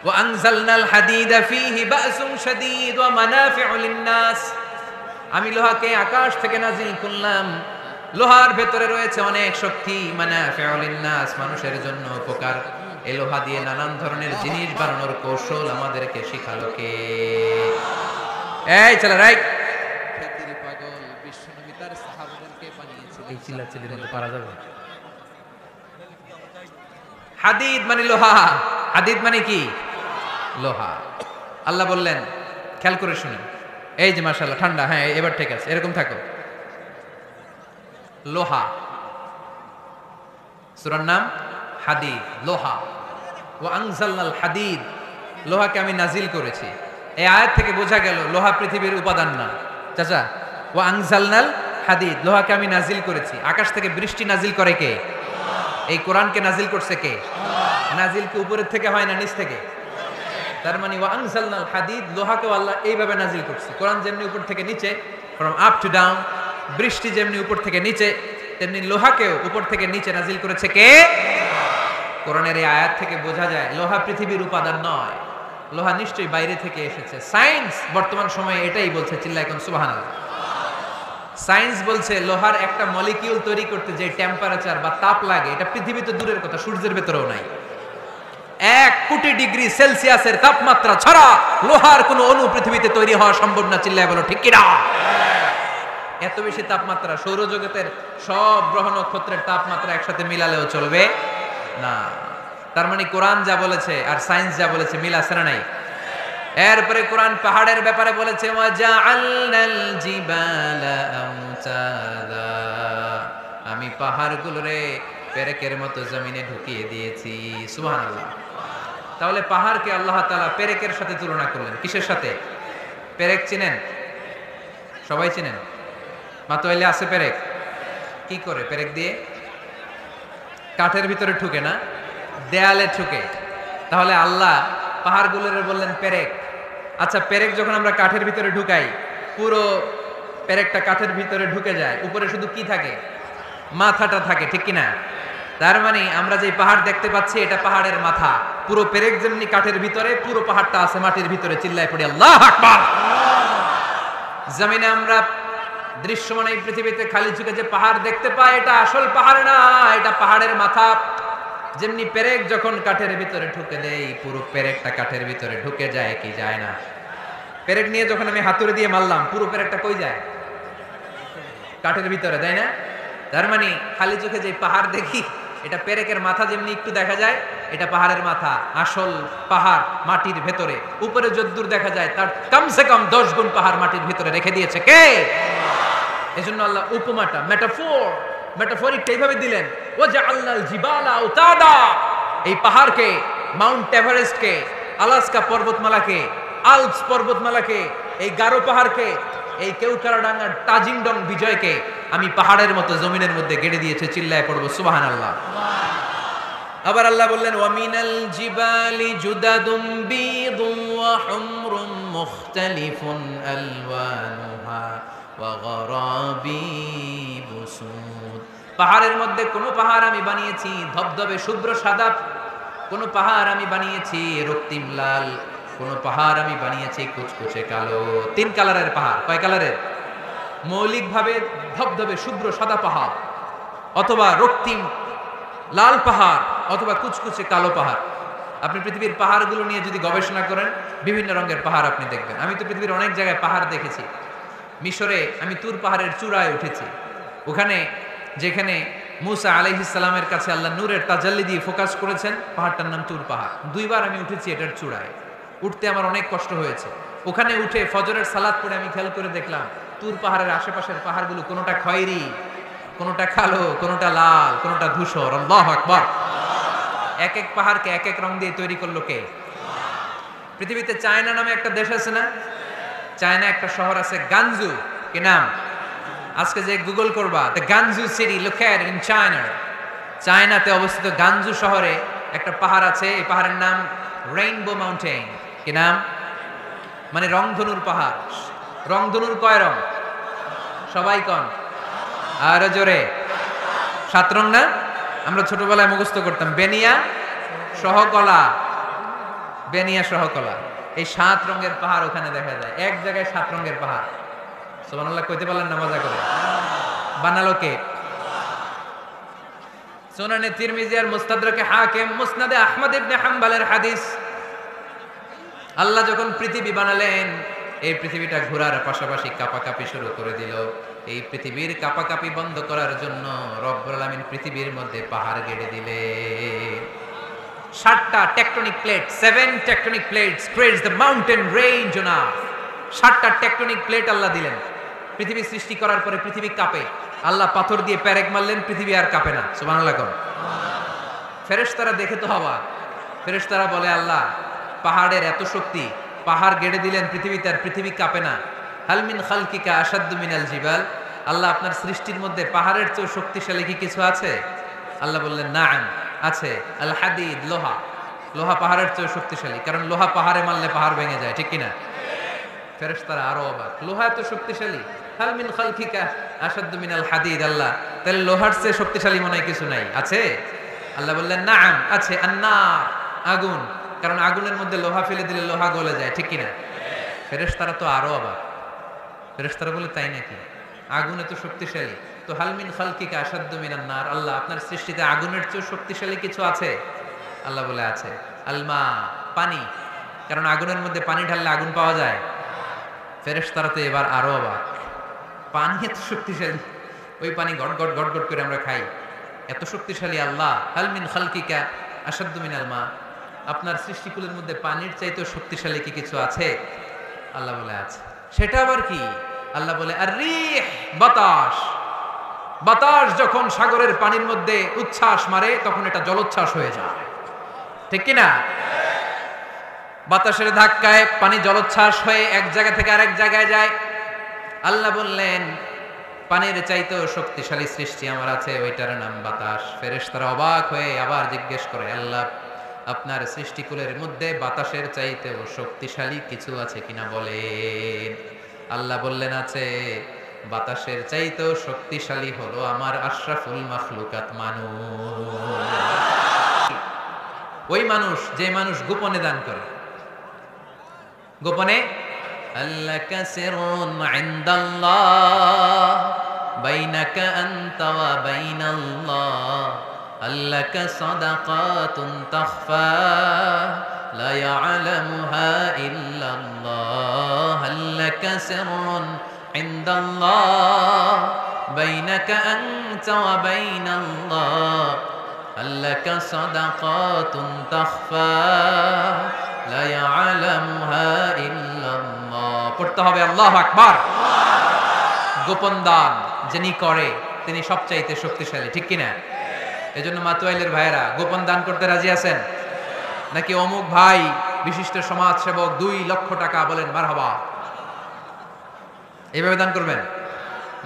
ওয়া আনজালনাল হাদিদা ফিহি বাসুন শাদীদ ওয়া মানাফিউ লিন-নাস। আমি লোহাকে আকাশ থেকে নাজিল করলাম, লোহার ভেতরে রয়েছে অনেক শক্তি। মানাফিউ লিন-নাস, মানুষের জন্য উপকার। এই লোহা দিয়ে নানান ধরনের জিনিস বানানোর কৌশল আমাদেরকে শিখালো কে? এই চলে রাইট। পাগল বিশ্বনবী তার সাহাবাদেরকে বানিয়েছিল। এই চিল্লাচিল্লির মধ্যে পারা যাবে? হাদিদ মানে লোহা। হাদিদ মানে কি? লোহা। আল্লাহ বললেন, খেয়াল করে শুনুন, এই যে মাশাআল্লাহ ঠান্ডা, হ্যাঁ এবার ঠিক আছে, এরকম থাকো। লোহা, সূরার নাম হাদিদ, লোহা। ওয়া আনজালনাল হাদিদ, লোহাকে আমি নাজিল করেছি। এই আয়াত থেকে বোঝা গেল লোহা পৃথিবীর উপাদান না, চাচা। ওয়া আনজালনাল হাদিদ, লোহাকে আমি নাজিল করেছি। আকাশ থেকে বৃষ্টি নাজিল করে কে? এই কোরআনকে নাজিল করছে কে? নাজিল কি উপরের থেকে হয় না নিচ থেকে? তার মানে ওয়া আনজালনাল হাদিদ, লোহাকে আল্লাহ এইভাবে নাজিল করছে। কোরআন যেমনি উপর থেকে নিচে, ফ্রম আপ টু ডাউন, বৃষ্টি যেমনি উপর থেকে নিচে, তেমনি লোহাকেও উপর থেকে নিচে নাজিল করেছে কে? কোরআনের এই আয়াত থেকে বোঝা যায় লোহা পৃথিবীর উপাদান নয়, লোহা নিশ্চয়ই বাইরে থেকে এসেছে। সায়েন্স বর্তমান সময়ে এটাই বলছে, চিল্লায় এখন সুবহানাল্লাহ। সায়েন্স বলছে লোহার একটা মলিকিউল তৈরি করতে যে টেম্পারেচার বা তাপ লাগে, এটা পৃথিবীতে দূরের কথা, সূর্যের ভেতরেও নাই। 1 কোটি ডিগ্রি সেলসিয়াসের তাপমাত্রা ছাড়া লোহার কোনো অণু পৃথিবীতে তৈরি হওয়া সম্ভব না। চিল্লায় বলো ঠিক কিনা? এত বেশি তাপমাত্রা, সৌরজগতের সব গ্রহ নক্ষত্রের তাপমাত্রা একসাথে মিলালেও চলবে না। তার মানে কোরআন যা বলেছে আর সায়েন্স যা বলেছে মিল আছে না নাই? এরপরে কোরআন পাহাড়ের ব্যাপারে বলেছে, ওয়াজআলনাল জিবালা আমসাদা, আমি পাহাড়গুলোরে পেরেকের মতো জমিনে ঢুকিয়ে দিয়েছি। সুবহানাল্লাহ। তাহলে পাহাড়কে আল্লাহ তাআলা পেরেকের সাথে তুলনা করলেন। কিসের সাথে? পেরেক চিনেন? সবাই চিনেন? মাতোয়াইলে আছে পেরেক? কি করে পেরেক দিয়ে? কাঠের ভিতরে ঠুকে না, দেয়ালে ঠুকে। তাহলে আল্লাহ পাহাড়গুলোর বললেন পেরেক। আচ্ছা, পেরেক যখন আমরা কাঠের ভিতরে ঢুকাই, পুরো পেরেকটা কাঠের ভিতরে ঢুকে যায়, উপরে শুধু কি থাকে? মাথাটা থাকে, ঠিক কিনা? তার মানে আমরা যে পাহাড় দেখতে পাচ্ছি এটা পাহাড়ের মাথা। পুরো পেরেক যেমনি কাঠের ভিতরে, পুরো পাহাড়টা আছে মাটির ভিতরে। চিল্লায় পড়ি আল্লাহু আকবার। জমিনে আমরা দৃশ্যমান এই পৃথিবীতে খালি চোখে যে পাহাড় দেখতে পাই, এটা আসল পাহাড় না, এটা পাহাড়ের মাথা। যেমনি পেরেক যখন কাঠের ভিতরে ঢুকে দেই, পুরো পেরেকটা কাঠের ভিতরে ঢুকে যায় কি যায় না? পেরেক নিয়ে যখন আমি হাতুড়ি দিয়ে মারলাম, পুরো পেরেকটা কই যায়? কাঠের ভিতরে, তাই না? তার মানে খালি চোখে যে পাহাড় দেখি, এটা পেরেকের মাথা যেমনি একটু দেখা যায়, এটা পাহাড়ের মাথা। আসল পাহাড় মাটির ভেতরে, উপরে যদ্দূর দেখা যায় তার কমসে কম 10 গুণ পাহাড় মাটির ভিতরে রেখে দিয়েছে কে? এজন্য আল্লাহ উপমাটা, মেটাফরিকটা এইভাবে দিলেন, ওয়াজআলনাল জিবালা আওতাদা, এই পাহাড়কে, মাউন্ট এভারেস্টকে, আলাস্কা পর্বতমালাকে, আলপস পর্বতমালাকে, এই গারো পাহাড়কে, এই কেওটারাডাঙ্গার তাজিংডং বিজয়কে আমি পাহাড়ের মতো জমিনের মধ্যে গেড়ে দিয়েছে। চিল্লায় পড়বো সুবহানাল্লাহ। আবার আল্লাহ বললেন, ওয়ামিনাল জিবালি জুদাদুম বিদুম ওয়া হুমরুম মুখতালিফুন আলওয়ানুহা ওয়া গরাবিবু সুদ। পাহাড়ের মধ্যে কোন পাহাড় আমি বানিয়েছি ধবধবে শুভ্র সাদা, কোন পাহাড় আমি বানিয়েছি রক্তিম লাল, কোন পাহাড় আমি বানিয়েছি কুচকুচে কালো। 3 কালারের পাহাড়। কয় কালারের? মৌলিকভাবে ধবধবে শুভ্র সাদা পাহাড়, অথবা রক্তিম লাল পাহাড়, অথবা কুচকুচে কালো পাহাড়। আপনি পৃথিবীর পাহাড়গুলো নিয়ে যদি গবেষণা করেন বিভিন্ন রঙের পাহাড় আপনি দেখবেন। আমি তো পৃথিবীর অনেক জায়গায় পাহাড় দেখেছি। মিশরে আমি তুর পাহাড়ের চূড়ায় উঠেছি। ওখানে যেখানে মুসা আলাইহিস সালামের কাছে আল্লাহ নূরের তাজাল্লি দিয়ে ফোকাস করেছেন, পাহাড়টার নাম তুর পাহাড়। 2 বার আমি উঠেছি এটার চূড়ায়। উঠতে আমার অনেক কষ্ট হয়েছে। ওখানে উঠে ফজরের সালাত পড়ে আমি খেয়াল করে দেখলাম তুর পাহাড়ের আশেপাশের পাহাড়গুলো কোনোটা খয়েরি, কোনোটা কালো, কোনোটা লাল, কোনোটা ধূসর। আল্লাহু আকবার। এক এক পাহাড়কে এক এক রং দিয়ে তৈরি করলো কে? পৃথিবীতে চায়না নামে একটা দেশ আছে না? চায়না একটা শহর আছে গানজু। কি নাম? আজকে যে গুগল করবা the গানজু city located in China, চায়নাতে অবস্থিত গানজু শহরে একটা পাহাড় আছে। এই পাহাড়ের নাম রেইনবো মাউন্টেন। কি নাম? মানে রংধনুর পাহাড়। রংধনুর কয় রং? সবাই কন আর জোরে। 7 রং না? আমরা ছোটবেলায় মুখস্থ করতাম বেনিয়া সহকলা, বেনিয়া সহকলা। এই 7 রঙের পাহাড় ওখানে দেখা যায়। এক জায়গায় 7 রঙের পাহাড়। সুবহানাল্লাহ কইতে পারলেন না? মজা করে বানালো কে? সুনানে তিরমিজি আর মুস্তাদরাকে হাকিম, মুসনাদে আহমদ ইবনে হাম্বলের হাদিস। আল্লাহ যখন পৃথিবী বানালেন, এই পৃথিবীটা ঘোরার পাশাপাশি কাঁপাকাঁপি শুরু করে দিল। এই পৃথিবীর কাঁপাকাঁপি বন্ধ করার জন্য রব্বুল আলামিন পৃথিবীর মধ্যে পাহাড় গেড়ে দিলেন। 7টা tectonic plate, 7 tectonic plates creates the mountain range on earth. 7টা টেকটনিক প্লেট আল্লাহ দিলেন। পৃথিবী সৃষ্টি করার পরে পৃথিবী কাঁপে। আল্লাহ পাথর দিয়ে পেরেক মারলেন, পৃথিবী আর কাঁপে না। সুবহানাল্লাহ। ফেরেশতারা দেখে তো অবাক। ফেরেশতারা বলে আল্লাহ পাহাড়ের এত শক্তি, পাহাড় গেড়ে দিলেন পৃথিবীতে আর পৃথিবী কাঁপে না। হাল মিন খালকিকা আশাদ্দু মিনাল জিবাল। আল্লাহ আপনার সৃষ্টির মধ্যে পাহাড়ের চেয়ে শক্তিশালী কি কিছু আছে? আল্লাহ বললেন নাআম, আছে। আল হাদিদ, লোহা। লোহা পাহাড়ের চেয়ে শক্তিশালী, কারণ লোহা পাহাড়ে মারলে পাহাড় ভেঙে যায়। ঠিক কিনা? ফেরেশতারা আরো অবাক, লোহা এত শক্তিশালী? হাল মিন খালকিকা আশাদ্দু মিনাল হাদিদ। আল্লাহ তাহলে লোহার চেয়ে শক্তিশালী মনে হয় কিছু নাই? আছে। আল্লাহ বললেন নাআম, আছে। আন্নার, আগুন, কারণ আগুনের মধ্যে লোহা ফেলে দিলে লোহা গলে যায়। ঠিক কিনা? ফেরেশতারা তো আরো অবাক। ফেরেশতারা বলে তাই নাকি? আগুন এত শক্তিশালী, তো হাল মিন খালকিকা আশাদ্দু মিনান নার। আল্লাহ আপনার সৃষ্টিতে আগুনের চেয়ে শক্তিশালী কিছু আছে? আল্লাহ বলে আছে। আলমা, পানি, কারণ আগুনের মধ্যে পানি ঢাললে আগুন পাওয়া যায়। ফেরেশতারা তো এবার আরো অবাক, পানি এত শক্তিশালী, ওই পানি গট গট গট গট করে আমরা খাই, এত শক্তিশালী আল্লাহ। হাল মিন খালকিকা আশাদ্দু মিনাল মা। আপনার সৃষ্টিকুলের মধ্যে পানির চাইতে শক্তিশালী কি কিছু আছে? আল্লাহ বলে আছে। সেটা আবার কি? আল্লাহ বলে আর রিহ, বাতাস। বাতাস যখন সাগরের পানির মধ্যে উচ্ছ্বাস মারে তখন এটা জলোচ্ছ্বাস হয়ে যায়। ঠিক কিনা? বাতাসের ধাক্কায় পানি জলোচ্ছ্বাস হয়ে এক জায়গা থেকে আরেক জায়গায় যায়। আল্লাহ বললেন পানির চাইতেও শক্তিশালী সৃষ্টি আমার আছে, ওইটার নাম বাতাস। ফেরেশতারা অবাক হয়ে আবার জিজ্ঞেস করে আল্লাহ আপনার সৃষ্টিকুলের মধ্যে বাতাসের চাইতেও শক্তিশালী কিছু আছে কিনা বলেন। আল্লাহ বললেন আছে। বাতাসের চাইতেও শক্তিশালী হলো আমার আশরাফুল মাখলুকাত মানুষ। ওই মানুষ যে মানুষ গোপনে দান করে। গোপনে আল্লাকা সিররুন ইনদাল্লাহ বাইনাকা আনতা ওয়া বাইনাল্লাহ আল্লাকা সাদাকাতুন তাখফা লা ইয়ালামুহা ইল্লাল্লাহ আল্লাকা সিররুন ইনদাল্লাহ বাইনাকা আনতা ওয়া বাইনাল্লাহ আল্লাকা সাদাকাতুন তাখফা লা ইয়ালামুহা ইল্লাল্লাহ। পড়তে হবে আল্লাহু আকবার। গোপন দান যিনি করে তিনি সবচাইতে শক্তিশালী। ঠিক কিনা? এজন্য মাতুয়াইলের ভাইয়েরা গোপন দান করতে রাজি আছেন নাকি? অমুক ভাই বিশিষ্ট সমাজ সেবক 2 লক্ষ টাকা, বলেন মারহাবা। এইভাবে দান করবেন।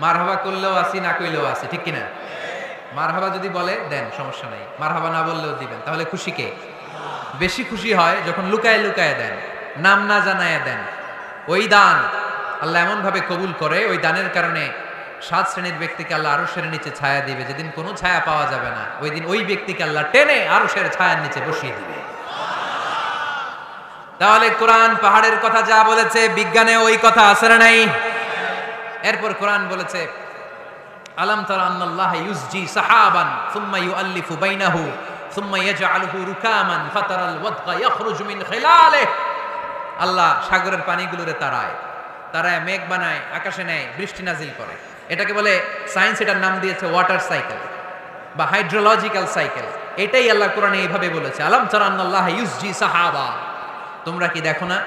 মারহাবা করলেও আসি, না কইলেও আসি। ঠিক কিনা? মারহাবা যদি বলে দেন, সমস্যা নাই। মারহাবা না বললেও দিবেন। তাহলে খুশি কে? বেশি খুশি হয় যখন লুকায় লুকায় দেন, নাম না জানায় দেন। ওই দান আল্লাহ এমন ভাবে কবুল করে, ওই দানের কারণে 7 শ্রেণীর ব্যক্তিকে আল্লাহ আরশের নিচে ছায়া দিবে, যেদিন কোনো ছায়া পাওয়া যাবে না, ওই দিন ওই ব্যক্তিকে আল্লাহ টেনে আরশের ছায়ার নিচে বসিয়ে দিবে। তাহলে কোরআন পাহাড়ের কথা যা বলেছে, বিজ্ঞানে ওই কথা আছে না নাই? এরপর কোরআন বলেছে, আলাম তারা আন্নাল্লাহা ইউসজি সাহাবান সুম্মা ইউআল্লিফু বাইনাহু সুম্মা ইয়াজআলুহু রুকামান ফাতারাল ওয়াদকা ইয়াখরুজু মিন খিলালিহি। আল্লাহ সাগরের পানিগুলোরে তারায় মেঘ বানায়, আকাশে নেয়, বৃষ্টি নাজিল করে। এটাকে বলে, সায়েন্স এটার নাম দিয়েছে ওয়াটার সাইকেল বা হাইড্রোলজিক্যাল সাইকেল। এটাই আল্লাহ কোরআনে এইভাবে বলেছে, আলাম তারা আন্নাল্লাহা ইউসজি সাহাবা। তোমরা কি দেখো না,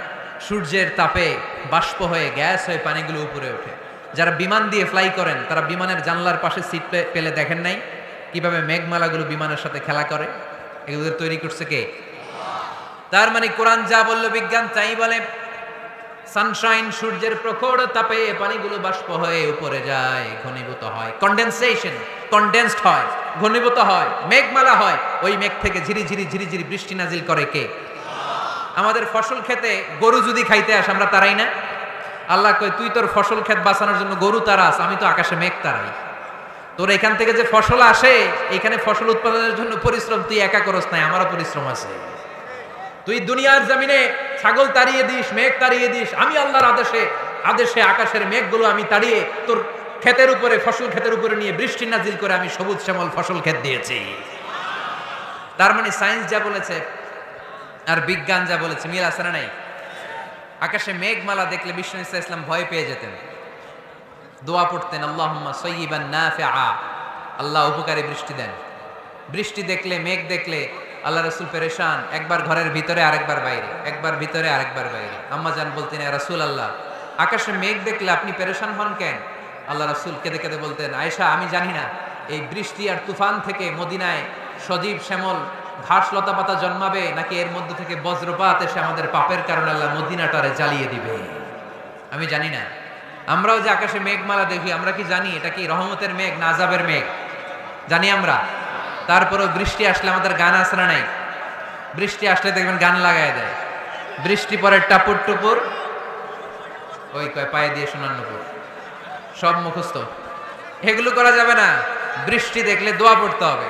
সূর্যের তাপে বাষ্প হয়ে, গ্যাস হয়ে পানিগুলো উপরে ওঠে। যারা বিমান দিয়ে ফ্লাই করেন, তারা বিমানের জানলার পাশে সিট পেলে দেখেন নাই কিভাবে মেঘমালাগুলো বিমানের সাথে খেলা করে? এগুলো তৈরি করছে কে? তার মানে কোরআন যা বললো বিজ্ঞান তাই বলে। সানশাইন, সূর্যের প্রখর তাপে পানিগুলো বাষ্প হয়ে উপরে যায়, ঘনীভূত হয়, কন্ডেন্সড হয়, ঘনীভূত হয়, মেঘমালা হয়। ওই মেঘ থেকে ঝিরিঝিরি ঝিরিঝিরি বৃষ্টি নাজিল করে কে? আমাদের ফসল খেতে গরু যদি খাইতে আসে, আমরা তারাই না? আল্লাহ কয়, তুই তোর ফসল ক্ষেত বাঁচানোর জন্য গরু তারাস, আমি তো আকাশে মেঘ তারাই। তোর এখান থেকে যে ফসল আসে, এখানে ফসল উৎপাদনের জন্য পরিশ্রম তুই একা করস নাই, আমারও পরিশ্রম আছে। তুই দুনিয়ার জমিনে ছাগল তাড়িয়ে দিস, মেঘ তাড়িয়ে দিস, আমি আল্লাহর আদেশে আকাশের মেঘগুলো আমি তাড়িয়ে তোর ক্ষেতের উপরে, ফসল ক্ষেতের উপরে নিয়ে বৃষ্টি নাজিল করে আমি সবুজ শ্যামল ফসল ক্ষেত দিয়েছি। তার মানে সায়েন্স যা বলেছে আর বিজ্ঞান যা বলেছে, মিল আছে না নাই? আকাশে মেঘমালা দেখলে বিষ্ণু ইসা ইসলাম ভয় পেয়ে যেতেন, দোয়া পড়তেন, আল্লাহুম্মা সাইয়্যিবান নাফিআ, আল্লাহ উপকারী বৃষ্টি দেন। বৃষ্টি দেখলে, মেঘ দেখলে আল্লাহ রাসূল পেরেশান, একবার ঘরের ভিতরে আরেকবার বাইরে, একবার ভিতরে আরেকবার বাইরে। আম্মা জান বলতেন, ইয়া রাসূলুল্লাহ, আকাশে মেঘ দেখলে আপনি পেরেশান হন কেন? আল্লাহ রাসূল কেঁদে কেঁদে বলতেন, আয়েশা, আমি জানি না এই বৃষ্টি আর তুফান থেকে মদিনায় সজীব শ্যামল ঘাস লতা পাতা জন্মাবে, নাকি এর মধ্যে থেকে বজ্রপাত এসে আমাদের পাপের কারণে আল্লাহ মদিনাটারে জ্বালিয়ে দিবে, আমি জানি না। আমরাও যে আকাশে মেঘমালা দেখি, আমরা কি জানি এটা কি রহমতের মেঘ না আযাবের মেঘ? জানি আমরা। তারপরও বৃষ্টি আসলে আমাদের গান আছে না নাই? বৃষ্টি আসলে দেখবেন গান লাগায় দেয়, বৃষ্টি পরে টাপুর টুপুর, ওই কয় পায়ে দিয়ে শোনান্নপুর, সব মুখস্থ। এগুলো করা যাবে না। বৃষ্টি দেখলে দোয়া পড়তে হবে,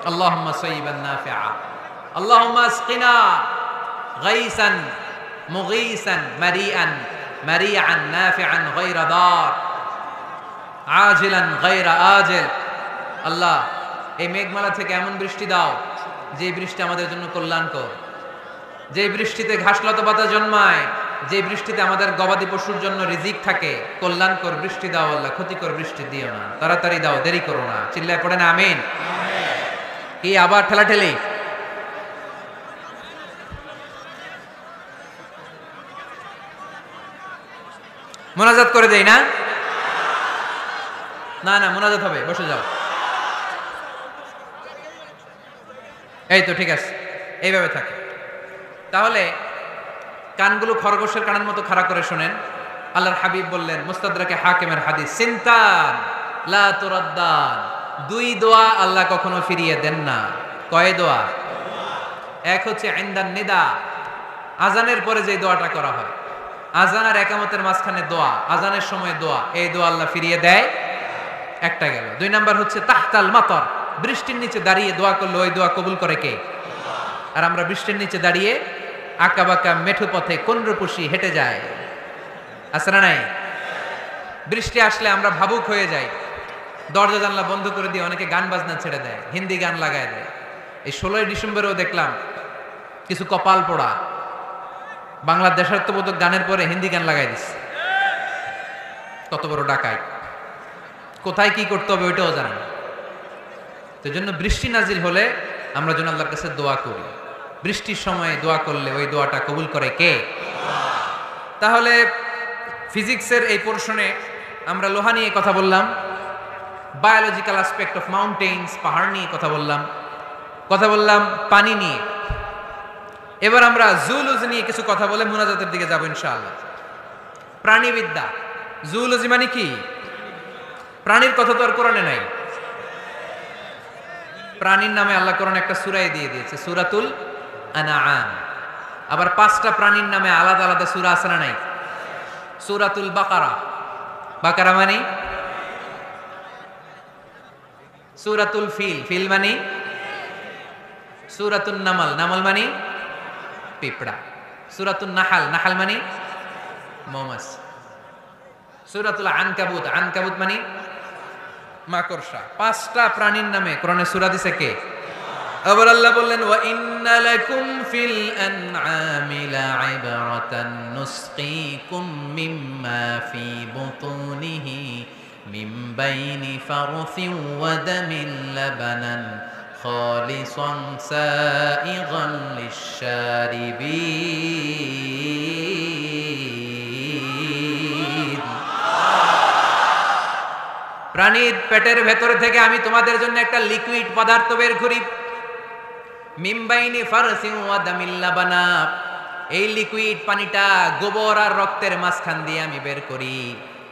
আল্লাহুম্মা সাইয়্যিবান নাফিআ, আল্লাহুম্মা আসকিনা গাইসান মুগীসান মারিআন নাফিআন গায়রা দার আজিলান গায়রা আজিল। আল্লাহ, এই মেঘমালা থেকে এমন বৃষ্টি দাও যে বৃষ্টি আমাদের জন্য কল্যাণকর, যে বৃষ্টিতে ঘাসলতা পাতা জন্মায়, যে বৃষ্টিতে আমাদের গবাদি পশুর জন্য রিজিক থাকে। কল্যাণকর বৃষ্টি দাও আল্লাহ, ক্ষতিকর বৃষ্টি দিও না, তাড়াতাড়ি দাও, দেরি করো না। চিল্লায় পড়েন আমিন। কি আবার ঠেলাঠেলি? মোনাজাত করে দেই না? না না, মোনাজাত হবে, বসে যাও। এই তো ঠিক আছে, এইভাবে থাকে। তাহলে কানগুলো খরগোশের কানের মতো খাড়া করে শোনেন। আল্লাহর হাবিব বললেন, মুস্তাদরাকে হাকিমের হাদিস, সিনতান লা তুরাদ্দান, দুই দোয়া আল্লাহ কখনো ফিরিয়ে দেন না। কয় দোয়া? এক হচ্ছে ইনদান নিদা, আজানের পরে যে দোয়াটা করা হয়, আজান আর একামতের মাঝখানে দোয়া, আজানের সময় দোয়া, এই দোয়া আল্লাহ ফিরিয়ে দেয়, একটা গেল। দুই নাম্বার হচ্ছে তাহতাল মাতর, বৃষ্টির নিচে দাঁড়িয়ে দোয়া করলে ওই দোয়া কবুল করে কে? আর আমরা বৃষ্টির নিচে দাঁড়িয়ে আঁকা বাঁকা মেঠো পথে কোনরূপসী হেঁটে যায়, আছে না নাই? বৃষ্টি আসলে আমরা ভাবুক হয়ে যাই, দরজা জানলা বন্ধ করে দিয়ে অনেকে গান বাজনা ছেড়ে দেয়, হিন্দি গান লাগায় দেয়। এই 16ই ডিসেম্বরেও দেখলাম কিছু কপাল পোড়া বাংলা দেশাত্মবোধক গানের পরে হিন্দি গান লাগাই দিচ্ছে। কত বড় ডাকাই, কোথায় কি করতে হবে ওইটাও জানে না। তো জন্য বৃষ্টি নাজিল হলে আমরা যেন আল্লাহর কাছে দোয়া করি। বৃষ্টির সময় দোয়া করলে ওই দোয়াটা কবুল করে কে? তাহলে ফিজিক্সের এই পোর্শনে আমরা লোহা নিয়ে কথা বললাম, বায়োলজিক্যাল অ্যাসপেক্ট অফ মাউন্টেইনস, পাহাড় নিয়ে কথা বললাম পানি নিয়ে। এবার আমরা জুলজি নিয়ে কিছু কথা বলে মুনাজাতের দিকে যাব ইনশাআল্লাহ। প্রাণীবিদ্যা, জুলজি মানে কি? প্রাণীর কথা তো আর কোরআনে নাই। প্রাণীর নামে আল্লাহ কোরআনে একটা সূরাই দিয়ে দিয়েছে, সূরাতুল আনআম। আবার 5টা প্রাণীর নামে আলাদা আলাদা সূরা আছে না নাই? সূরাতুল বাকারা। বাকারা মানে সূরাতুল ফিল, ফিল মানে সূরাতুন নামাল, নামাল মানে পিঁপড়া। সূরাতুন নাহাল, নাহাল মানে মৌমাছি। সূরাতুল আনকাবুত, আনকাবুত মানে মাকড়সা। 5টা প্রাণীর নামে কোরআনে সূরা দিছে কে? আবার আল্লাহ বললেন ওয়া ইন্না লাকুম ফিল আনআমি লা'iবরাতান নুসকিকুম মিম্মা ফি বুতুনিহি মিন বাইনি ফারসিন ওয়া দামিন লাবানান খালিসান সাইগান লিশ-শারিবিন। প্রাণীর পেটের ভেতর থেকে আমি তোমাদের জন্য একটা লিকুইড পদার্থ বের করি, মিমবাইনি ফারসিন ওয়া দামিল লাবানা। এই লিকুইড পানিটা গোবর আর রক্তের মাঝখান দিয়ে আমি বের করি,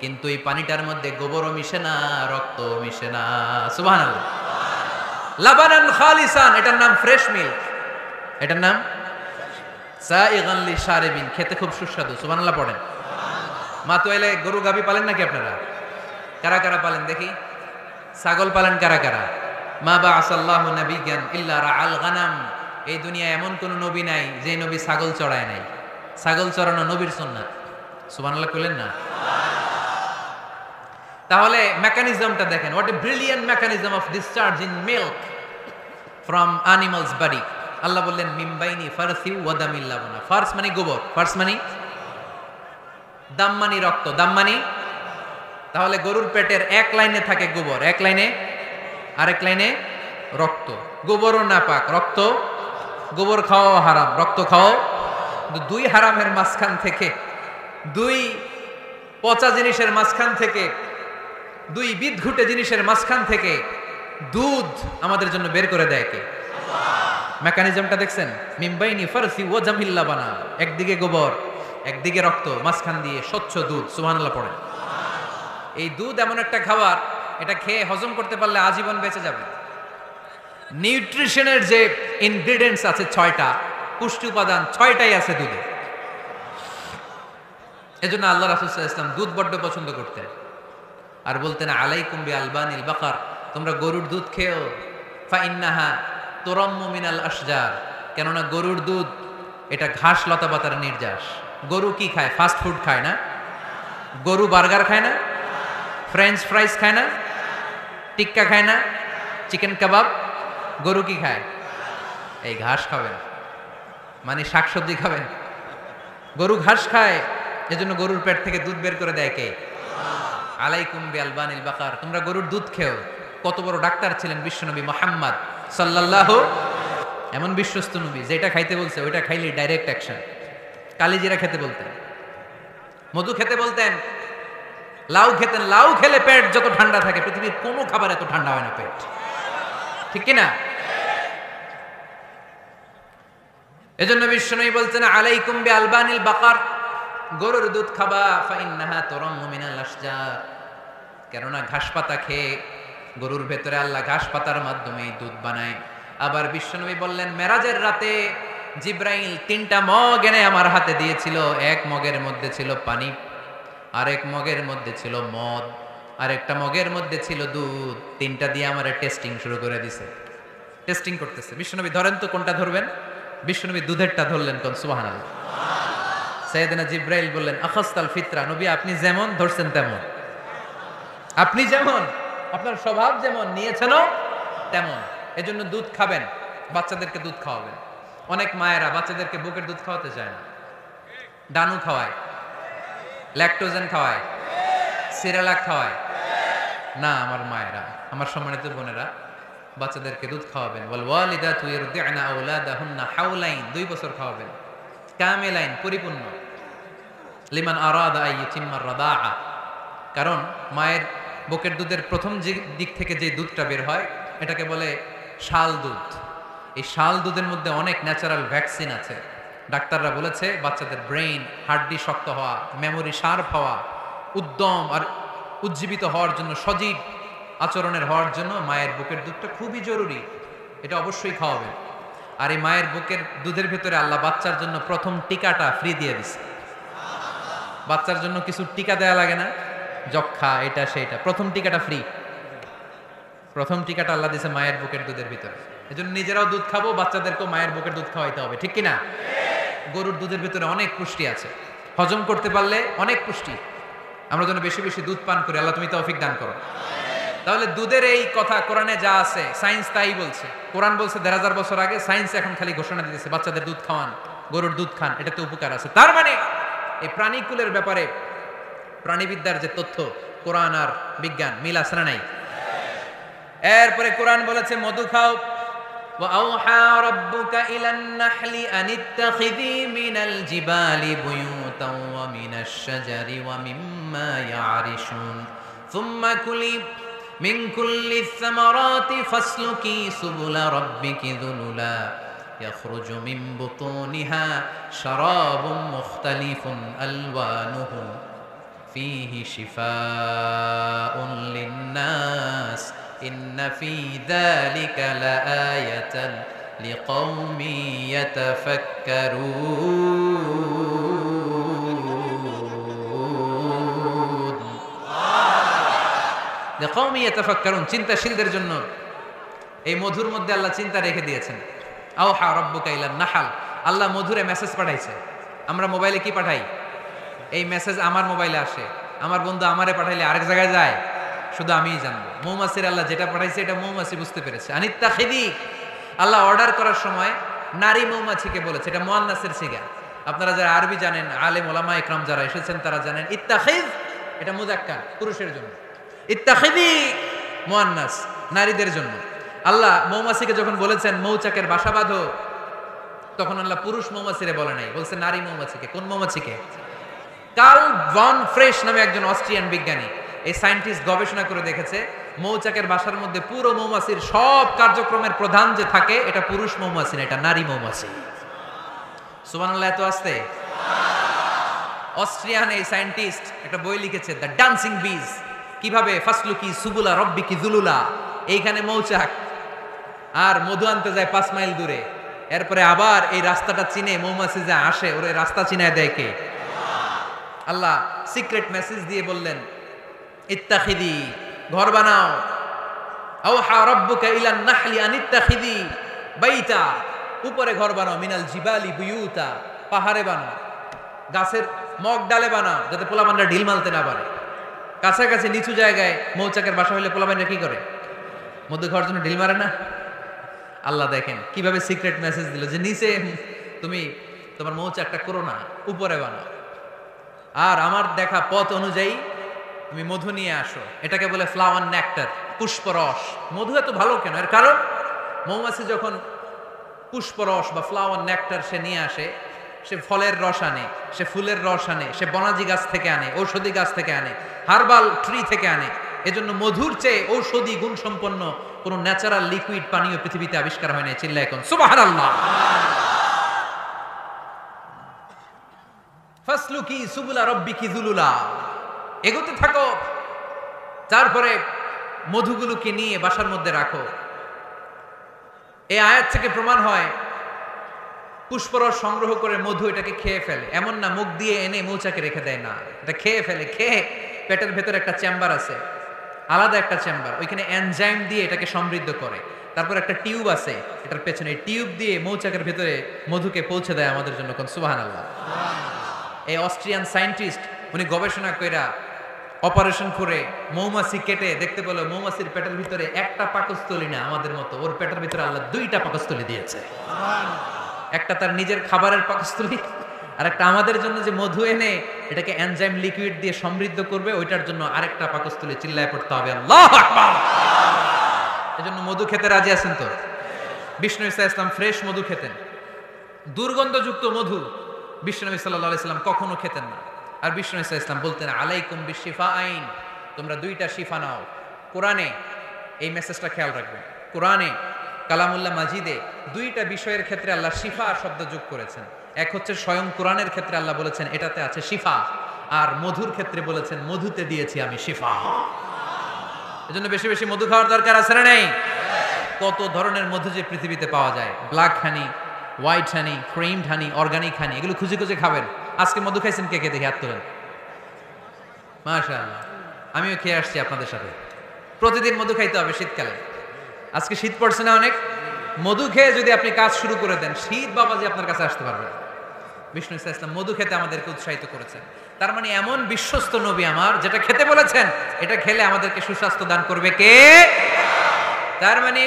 কিন্তু এই পানিটার মধ্যে গোবরও মিশে না, রক্তও মিশে না। সুবহানাল্লাহ। লাবানান খালিসান, এটার নাম ফ্রেশ মিল্ক, এটার নাম সাইগান লিশ-শারিবিন, খেতে খুব সুস্বাদু। সুবহানাল্লাহ পড়েন। মা তো এলে গরু গাবি পালেন নাকি আপনারা? কারা কারা পালেন দেখি? ছাগল পালেন কারা কারা? মা বাআসাল্লাহু নাবিয়্যান ইল্লা রাআল গানাম। এই দুনিয়ায় এমন কোন নবী নাই যে নবী ছাগল চড়ায় নাই। ছাগল চড়ানো নবীর সুন্নাত। সুবহানাল্লাহ কইলেন না? তাহলে মেকানিজমটা দেখেন, what a brilliant mechanism of discharge in milk from animals body. আল্লাহ বললেন মিমবাইনি ফারসি ওয়া দামিল লাবানা। ফারস মানে গোবর, ফারস মানে দাম মানে রক্ত, দাম মানে। তাহলে গরুর পেটের এক লাইনে থাকে গোবর, এক লাইনে, আরেক লাইনে রক্ত। গোবরও নাপাক, রক্ত, গোবর খাওয়া হারাম, রক্ত খাওয়া। দুই হারামের মাঝখান থেকে, দুই পচা জিনিসের মাঝখান থেকে, দুই বিদঘুটে জিনিসের মাঝখান থেকে দুধ আমাদের জন্য বের করে দেয় কে? মেকানিজমটা দেখছেন? মিমবাইনি ফারসি ওয়া দামিল লাবানা, একদিকে গোবর একদিকে রক্ত, মাঝখান দিয়ে স্বচ্ছ দুধ। সুবহানাল্লাহ পড়েন। এই দুধ এমন একটা খাবার, এটা খেয়ে হজম করতে পারলে আজীবন বেঁচে যাবে। নিউট্রিশনের যে ইনগ্রেডিয়েন্টস আছে 6টা, পুষ্টি উপাদান 6টাই আছে দুধে। এজন্য আল্লাহ রাসূল সাল্লাল্লাহু আলাইহি ওয়াসাল্লাম দুধ বড্ড পছন্দ করতেন, আর বলতেন আলাইকুম বিআলবানিল বাকার, তোমরা গরুর দুধ খেও। ফা ইন্নাহা তুরাম্মু মিনাল আশজার, কেননা গরুর দুধ এটা ঘাস লতা পাতার নির্যাস। গরু কি খায়? ফাস্ট ফুড খায় না? গরু বার্গার খায় না? ফ্রেঞ্চ ফ্রাইজ খায় না? টিক্কা খায় না? চিকেন কাবাব? গরু কি খায়? এই ঘাস খাবেন, মানে শাকসবজি খাবেন। গরু ঘাস খায়, এজন্য গরুর পেট থেকে দুধ বের করে দেয় কে? আলাইকুম বিআলবানিল বাকার, তোমরা গরুর দুধ খেও। কত বড় ডাক্তার ছিলেন বিশ্বনবী মুহাম্মদ সাল্লাল্লাহু, এমন বিশ্বস্ত নবী, যেটা খাইতে বলছে ওইটা খাইলে ডাইরেক্ট অ্যাকশন। কালিজিরা খেতে বলতেন, মধু খেতে বলতেন, লাউ খেতেন। লাউ খেলে পেট যত ঠান্ডা থাকে, পৃথিবীর কোনো খাবার এত ঠান্ডা হয় না পেট, ঠিক কিনা? এজন্য বিশ্বনবী বলতেন আলাইকুম বিআলবানিল বাকার, গরুর দুধ খাবা। ফা ইন্নাহা তুরাম্মু মিনাল আশজার, কেননা ঘাস পাতা খেয়ে গরুর ভেতরে আল্লাহ ঘাস পাতার মাধ্যমে দুধ বানায়। আবার বিশ্বনবী বললেন মেরাজের রাতে জিব্রাইল 3টা মগ এনে আমার হাতে দিয়েছিল। এক মগের মধ্যে ছিল পানি, আরেক মগের মধ্যে ছিল মদ, আরেকটা মগের মধ্যে ছিল দুধ। 3টা দিয়ে আমার টেস্টিং শুরু করে দিছে। টেস্টিং করতেছে। বিশ্বনবী ধরেন তো কোনটা ধরবেন? বিশ্বনবী দুধেরটা ধরলেন। কোন? সুবহানাল্লাহ। সাইয়েদনা জিব্রাইল বললেন আখাস্তাল ফিতরা, নবী আপনি যেমন ধরছেন তেমন, আপনি যেমন, আপনার স্বভাব যেমন, নিয়েছেনও তেমন। এজন্য দুধ খাবেন, বাচ্চাদেরকে দুধ খাওয়াবেন। অনেক মায়েরা বাচ্চাদেরকে বুকের দুধ খাওয়াতে চায় না, ডানু খাওয়ায়, ল্যাকটোজেন খাওয়ায়, সিরালাক খাওয়ায় না। আমার মায়েরা, আমার সম্মানিত বোনেরা, বাচ্চাদেরকে দুধ খাওয়াবেন। ওয়াল ওয়ালিদাতু ইরদি'না আওলাদাহুন্না হাওলাইন, 2 বছর খাওয়াবেন, কামিলাইন, পরিপূর্ণ। লিমান আরাদা আন ইউতিম্মা রাদাআ, কারণ মায়ের বুকের দুধের প্রথম দিক থেকে যে দুধটা বের হয় এটাকে বলে শাল দুধ। এই শাল দুধের মধ্যে অনেক ন্যাচারাল ভ্যাকসিন আছে। ডাক্তাররা বলেছে বাচ্চাদের ব্রেইন, হাড্ডি শক্ত হওয়া, মেমোরি শার্প হওয়া, উদ্যম আর উজ্জীবিত হওয়ার জন্য, সজীব আচরণের হওয়ার জন্য মায়ের বুকের দুধটা খুবই জরুরি। এটা অবশ্যই খাওয়াবেন। আর এই মায়ের বুকের দুধের ভেতরে আল্লাহ বাচ্চার জন্য প্রথম টিকাটা ফ্রি দিয়ে দিছে। বাচ্চার জন্য কিছু টিকা দেয়া লাগে না? যক্ষা, এটা সেটা, প্রথম টিকাটা ফ্রি। প্রথম টিকাটা আল্লাহ দিয়েছে মায়ের বুকের দুধের ভিতরে। এজন্য নিজেরাও দুধ খাবো, বাচ্চাদেরকেও মায়ের বুকের দুধ খাওয়াইতে হবে, ঠিক কিনা? গরুর দুধের ভিতরে অনেক পুষ্টি আছে, হজম করতে পারলে অনেক পুষ্টি। আমরা যেন বেশি বেশি দুধ পান করি, আল্লাহ তুমি তৌফিক দান করো। তাহলে দুধের এই কথা কোরআনে যা আছে, সায়েন্স তাই বলছে। কোরআন বলছে ১৫০০ বছর আগে, সায়েন্স এখন খালি ঘোষণা দিতেছে বাচ্চাদের দুধ খাওয়ান, গরুর দুধ খান, এটাতে উপকার আছে। তার মানে এই প্রাণীকুলের ব্যাপারে প্রাণীবিদ্যার যে তথ্য, কোরআন আর বিজ্ঞান মিল আছে না নাই? এরপরে কোরআন বলেছে মধু খাও। وَأَوْحَى رَبُّكَ إِلَى النَّحْلِ أَنِ اتَّخِذِي مِنَ الْجِبَالِ بُيُوتًا وَمِنَ الشَّجَرِ وَمِمَّا يَعْرِشُونَ ثُمَّ كُلِي مِنْ كُلِّ الثَّمَرَاتِ فَاسْلُكِي سُبُلَ رَبِّكِ ذُلُلًا يَخْرُجُ مِنْ بُطُونِهَا شَرَابٌ مُخْتَلِفٌ أَلْوَانُهُ فِيهِ شِفَاءٌ لِلنَّاسِ إِنَّ فِي ذَلِكَ لَآيَةً لِقَوْمٍ يَتَفَكَّرُونَ لِقَوْمٍ يَتَفَكَّرُونَ চিন্তাশীলদের জন্য এই মধুর মধ্যে আল্লাহ চিন্তা রেখে দিয়েছেন। আওহা রব্বুকা ইলান নাহাল, আল্লাহ মধুরে মেসেজ পাঠাইছে। আমরা মোবাইলে কি পাঠাই? এই মেসেজ আমার মোবাইলে আসে, আমার বন্ধু আমারে পাঠাইলে আরেক জায়গায় যায়, শুধু আমিই জানবো। মৌমাছির আল্লাহ যেটা পাঠাইছে এটা মৌমাছি বুঝতে পেরেছে। আনিত্তাখিদি, আল্লাহ অর্ডার করার সময় নারী মৌমাছিকে বলেছে, এটা মুয়ান্নাসের সিগা। আপনারা যারা আরবি জানেন, আলেম ওলামা ইকরাম যারা এসেছেন তারা জানেন ইত্তাখিদ এটা মুযাক্কার, পুরুষের জন্য। ইত্তাখিদি মুয়ান্নাস, নারীদের জন্য। আল্লাহ মৌমাছিকে যখন বলেছেন মৌচাকের বাসা বাঁধো, তখন আল্লাহ পুরুষ মৌমাছিরে বলে নাই, বলছে নারী মৌমাছিকে। কোন মৌমাছিকে? কার্ল ভন ফ্রেশ নামে একজন অস্ট্রিয়ান বিজ্ঞানী, এই সায়েন্টিস্ট গবেষণা করে দেখেছে মৌচাকের বাসার মধ্যে পুরো মৌমাছির সব কার্যক্রমের প্রধান যে থাকে এটা পুরুষ মৌমাছি না, এটা নারী মৌমাছি। সুবহানাল্লাহ, এত আসতে। অস্ট্রিয়ান এই সায়েন্টিস্ট একটা বই লিখেছে, দ্য ডান্সিং বিজ, কিভাবে ফাসলুকি সুবুলা রব্বিকি যুলুলা। এইখানে মৌচাক আর মধু আনতে যায় 5 মাইল দূরে, এরপরে আবার এই রাস্তাটা চিনে মৌমাছি যা আসে ওর রাস্তা চিনায় দেয় কে? আল্লাহ সিক্রেট মেসেজ দিয়ে বললেন ইত্তাখিদি, ঘর বানাও। আওহা রাব্বুকা ইলান নাহলি আন ইত্তাখিদি বাইতা, উপরে ঘর বানাও। মিনাল জিবালি বুয়ুতা, পাহাড়ে বানাও, গাছের মগ ডালে বানাও, যাতে পোলাপানরা ঢিল মারতে না পারে। কাছাকাছি নিচু জায়গায় মৌচাকের বাসা হলে পোলাপানরা কি করে? মধ্যে ঘর জন্য ঢিল মারে না? আল্লাহ দেখেন কিভাবে সিক্রেট মেসেজ দিল যে নিচে তুমি তোমার মৌচাকটা করো না, উপরে বানাও। আর আমার দেখা পথ অনুযায়ী তুমি মধু নিয়ে আসো। এটাকে বলে ফ্লাওয়ার নেক্টার, পুষ্পরস। মধু এত ভালো কেন? এর কারণ মৌমাছি যখন পুষ্পরস বা ফ্লাওয়ার নেক্টার সে নিয়ে আসে, সে ফলের রস আনে, সে ফুলের রস আনে, সে বনাজি গাছ থেকে আনে, ঔষধি গাছ থেকে আনে, হার্বাল ট্রি থেকে আনে। এজন্য মধুর চেয়ে ঔষধি গুণ সম্পন্ন কোন ন্যাচারাল লিকুইড পানীয় পৃথিবীতে আবিষ্কার হয় না। চিল্লায় এখন সুবহানাল্লাহ। ফাসলুকি সুবুলা রব্বিকি যুলুলা, এগোতে থাকো। তারপরে মধুগুলোকে নিয়ে বাসার মধ্যে রাখো। এই আয়াত থেকে প্রমাণ হয় পুষ্পরস সংগ্রহ করে মধু এটাকে খেয়ে ফেলে, এমন না মুখ দিয়ে এনে মৌচাকে রেখে দেয়, না, এটা খেয়ে ফেলে। খেয়ে পেটের ভেতরে একটা চেম্বার আছে, আলাদা একটা চেম্বার, ওইখানে এনজাইম দিয়ে এটাকে সমৃদ্ধ করে। তারপর একটা টিউব আছে এটার পেছনে, টিউব দিয়ে মৌচাকের ভেতরে মধুকে পৌঁছে দেয় আমাদের জন্য। কোন সুবহানাল্লাহ। এই অস্ট্রিয়ান সায়েন্টিস্ট উনি গবেষণা কইরা অপারেশন করে মৌমাছি কেটে দেখতে পেল মৌমাছির পেটের ভিতরে একটা পাকস্থলী না আমাদের মতো, ওর পেটের ভিতরে আল্লাহ 2টা পাকস্থলী দিয়েছে। একটা তার নিজের খাবারের পাকস্থলী, আর একটা আমাদের জন্য যে মধু এনে এটাকে এনজাইম লিকুইড দিয়ে সমৃদ্ধ করবে, ওইটার জন্য আরেকটা পাকস্থলী। চিল্লায় পড়তে হবে আল্লাহু আকবার। এজন্য মধু খেতে রাজি আছেন তো? বিষ্ণু ঈসা ইসলাম ফ্রেশ মধু খেতেন। দুর্গন্ধযুক্ত মধু বিষ্ণু সাল্লাল্লাহু আলাইহি সাল্লাম কখনো খেতেন না। আর বিষ্ণু ঈসা ইসলাম বলতেন আলাইকুম বিশিফা আইন, তোমরা 2টা শিফা নাও। কোরআনে এই মেসেজটা খেয়াল রাখবেন, কোরআনে কালামুল্লাহ মাজিদে 2টা বিষয়ের ক্ষেত্রে আল্লাহ শিফা শব্দ যোগ করেছেন। এক হচ্ছে স্বয়ং কোরআনের ক্ষেত্রে আল্লাহ বলেছেন এটাতে আছে শিফা, আর মধুর ক্ষেত্রে বলেছেন মধুতে দিয়েছি আমি শিফা। এজন্য বেশি বেশি মধু খাওয়ার দরকার আছে না নেই? কত ধরনের মধু যে পৃথিবীতে পাওয়া যায়, ব্ল্যাক হানি, হোয়াইট হানি, ক্রিমড হানি, অর্গানিক হানি, এগুলো খুঁজে খুঁজে খাবেন। আজকে মধু খাইছেন কে কে? দেখি হাত তোলেন। মাশাআল্লাহ, আমিও খেয়ে আসছি আপনাদের সাথে। প্রতিদিন মধু খাইতে হবে শীতকালে। আজকে শীত পড়ছে না অনেক, মধু খেয়ে যদি আপনি কাজ শুরু করে দেন, শীত বাবাজি আপনার কাছে আসতে পারবে না। বিষ্ণু ইসলাম মধু খেতে আমাদেরকে উৎসাহিত করেছেন। তার মানে এমন বিশ্বস্ত নবী আমার, যেটা খেতে বলেছেন এটা খেলে আমাদেরকে সুস্বাস্থ্য দান করবে কে? তার মানে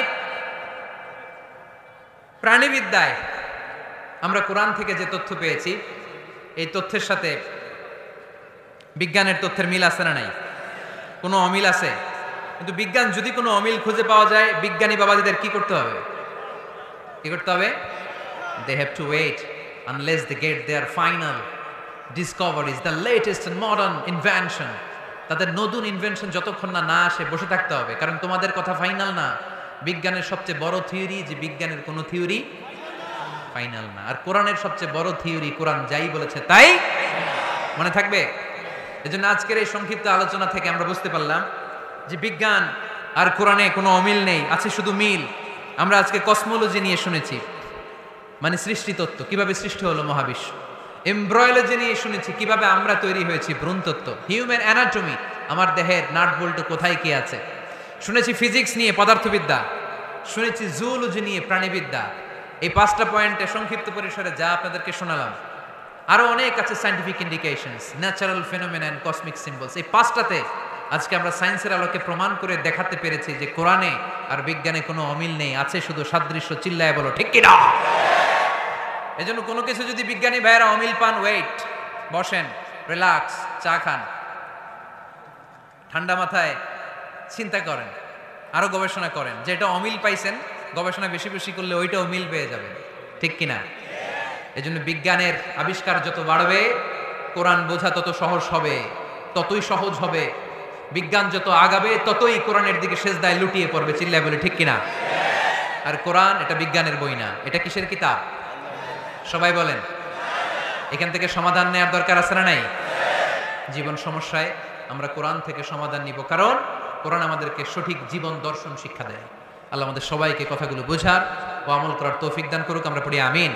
প্রাণীবিদ্যায় আমরা কোরআন থেকে যে তথ্য পেয়েছি, এই তথ্যের সাথে বিজ্ঞানের তথ্যের মিল আছে না নাই? কোনো অমিল আছে? কিন্তু বিজ্ঞান যদি কোনো অমিল খুঁজে পাওয়া যায়, বিজ্ঞানী বাবাজিদের কি করতে হবে? কি করতে হবে? They have to wait unless they get their final discoveries, the latest and modern invention. তাদের নতুন ইনভেনশন যতক্ষণ না আসে বসে থাকতে হবে, কারণ তোমাদের কথা ফাইনাল না। বিজ্ঞানের সবচেয়ে বড় থিওরি যে বিজ্ঞানের কোনো থিওরি ফাইনাল না, আর কোরআনের সবচেয়ে বড় থিওরি কোরআন যাই বলেছে তাই মনে থাকবে। এজন্য আজকের এই সংক্ষিপ্ত আলোচনা থেকে আমরা বুঝতে পারলাম যে বিজ্ঞান আর কোরআনে কোনো অমিল নেই, আছে শুধু মিল। আমরা আজকে কসমোলজি নিয়ে শুনেছি, মানে সৃষ্টি তত্ত্ব, কিভাবে সৃষ্টি হলো মহাবিশ্ব। এমব্রয়োলজি নিয়ে শুনেছি, কিভাবে আমরা তৈরি হয়েছি, ভ্রূণতত্ত্ব। হিউম্যান অ্যানাটমি, আমার দেহের নাট বল্টু কোথায় কি আছে। শুনেছি ফিজিক্স নিয়ে, পদার্থবিদ্যা। শুনেছি জুওলজি নিয়ে, প্রাণীবিদ্যা। এই 5টা পয়েন্টে সংক্ষিপ্ত পরিসরে যা আপনাদেরকে শোনালাম, আরো অনেক আছে, scientific indications, natural phenomena and cosmic symbols. এই 5টাতে আজকে আমরা সায়েন্সের আলোকে প্রমাণ করে দেখাতে পেরেছি যে কোরআনে আর বিজ্ঞানে কোনো অমিল নেই, আছে শুধু সাদৃশ্য। চিল্লায় বলো ঠিক কি না? এজন্য কোনো কিছু যদি বিজ্ঞানী ভাইয়েরা অমিল পান, ওয়েট, বসেন, রিল্যাক্স, চা খান, ঠান্ডা মাথায় চিন্তা করেন, আরো গবেষণা করেন। যেটা অমিল পাইছেন, গবেষণা বেশি বেশি করলে ওইটাও মিল পেয়ে যাবেন, ঠিক কিনা? এজন্য বিজ্ঞানের আবিষ্কার যত বাড়বে, কোরআন বোঝা তত সহজ হবে, ততই সহজ হবে। বিজ্ঞান যত আগাবে, ততই কোরআনের দিকে সেজদায় লুটিয়ে পড়বে। চিল্লায় বলে ঠিক কিনা? আর কোরআন এটা বিজ্ঞানের বই না, এটা কিসের কিতাব? সবাই বলেন। এখান থেকে সমাধান নেওয়ার দরকার আছে না নাই? জীবন সমস্যায় আমরা কোরআন থেকে সমাধান নিব, কারণ কোরআন আমাদেরকে সঠিক জীবন দর্শন শিক্ষা দেয়। আল্লাহ আমাদের সবাইকে কথাগুলো বোঝার ও আমল করার তৌফিক দান করুক। আমরা পড়ি আমিন।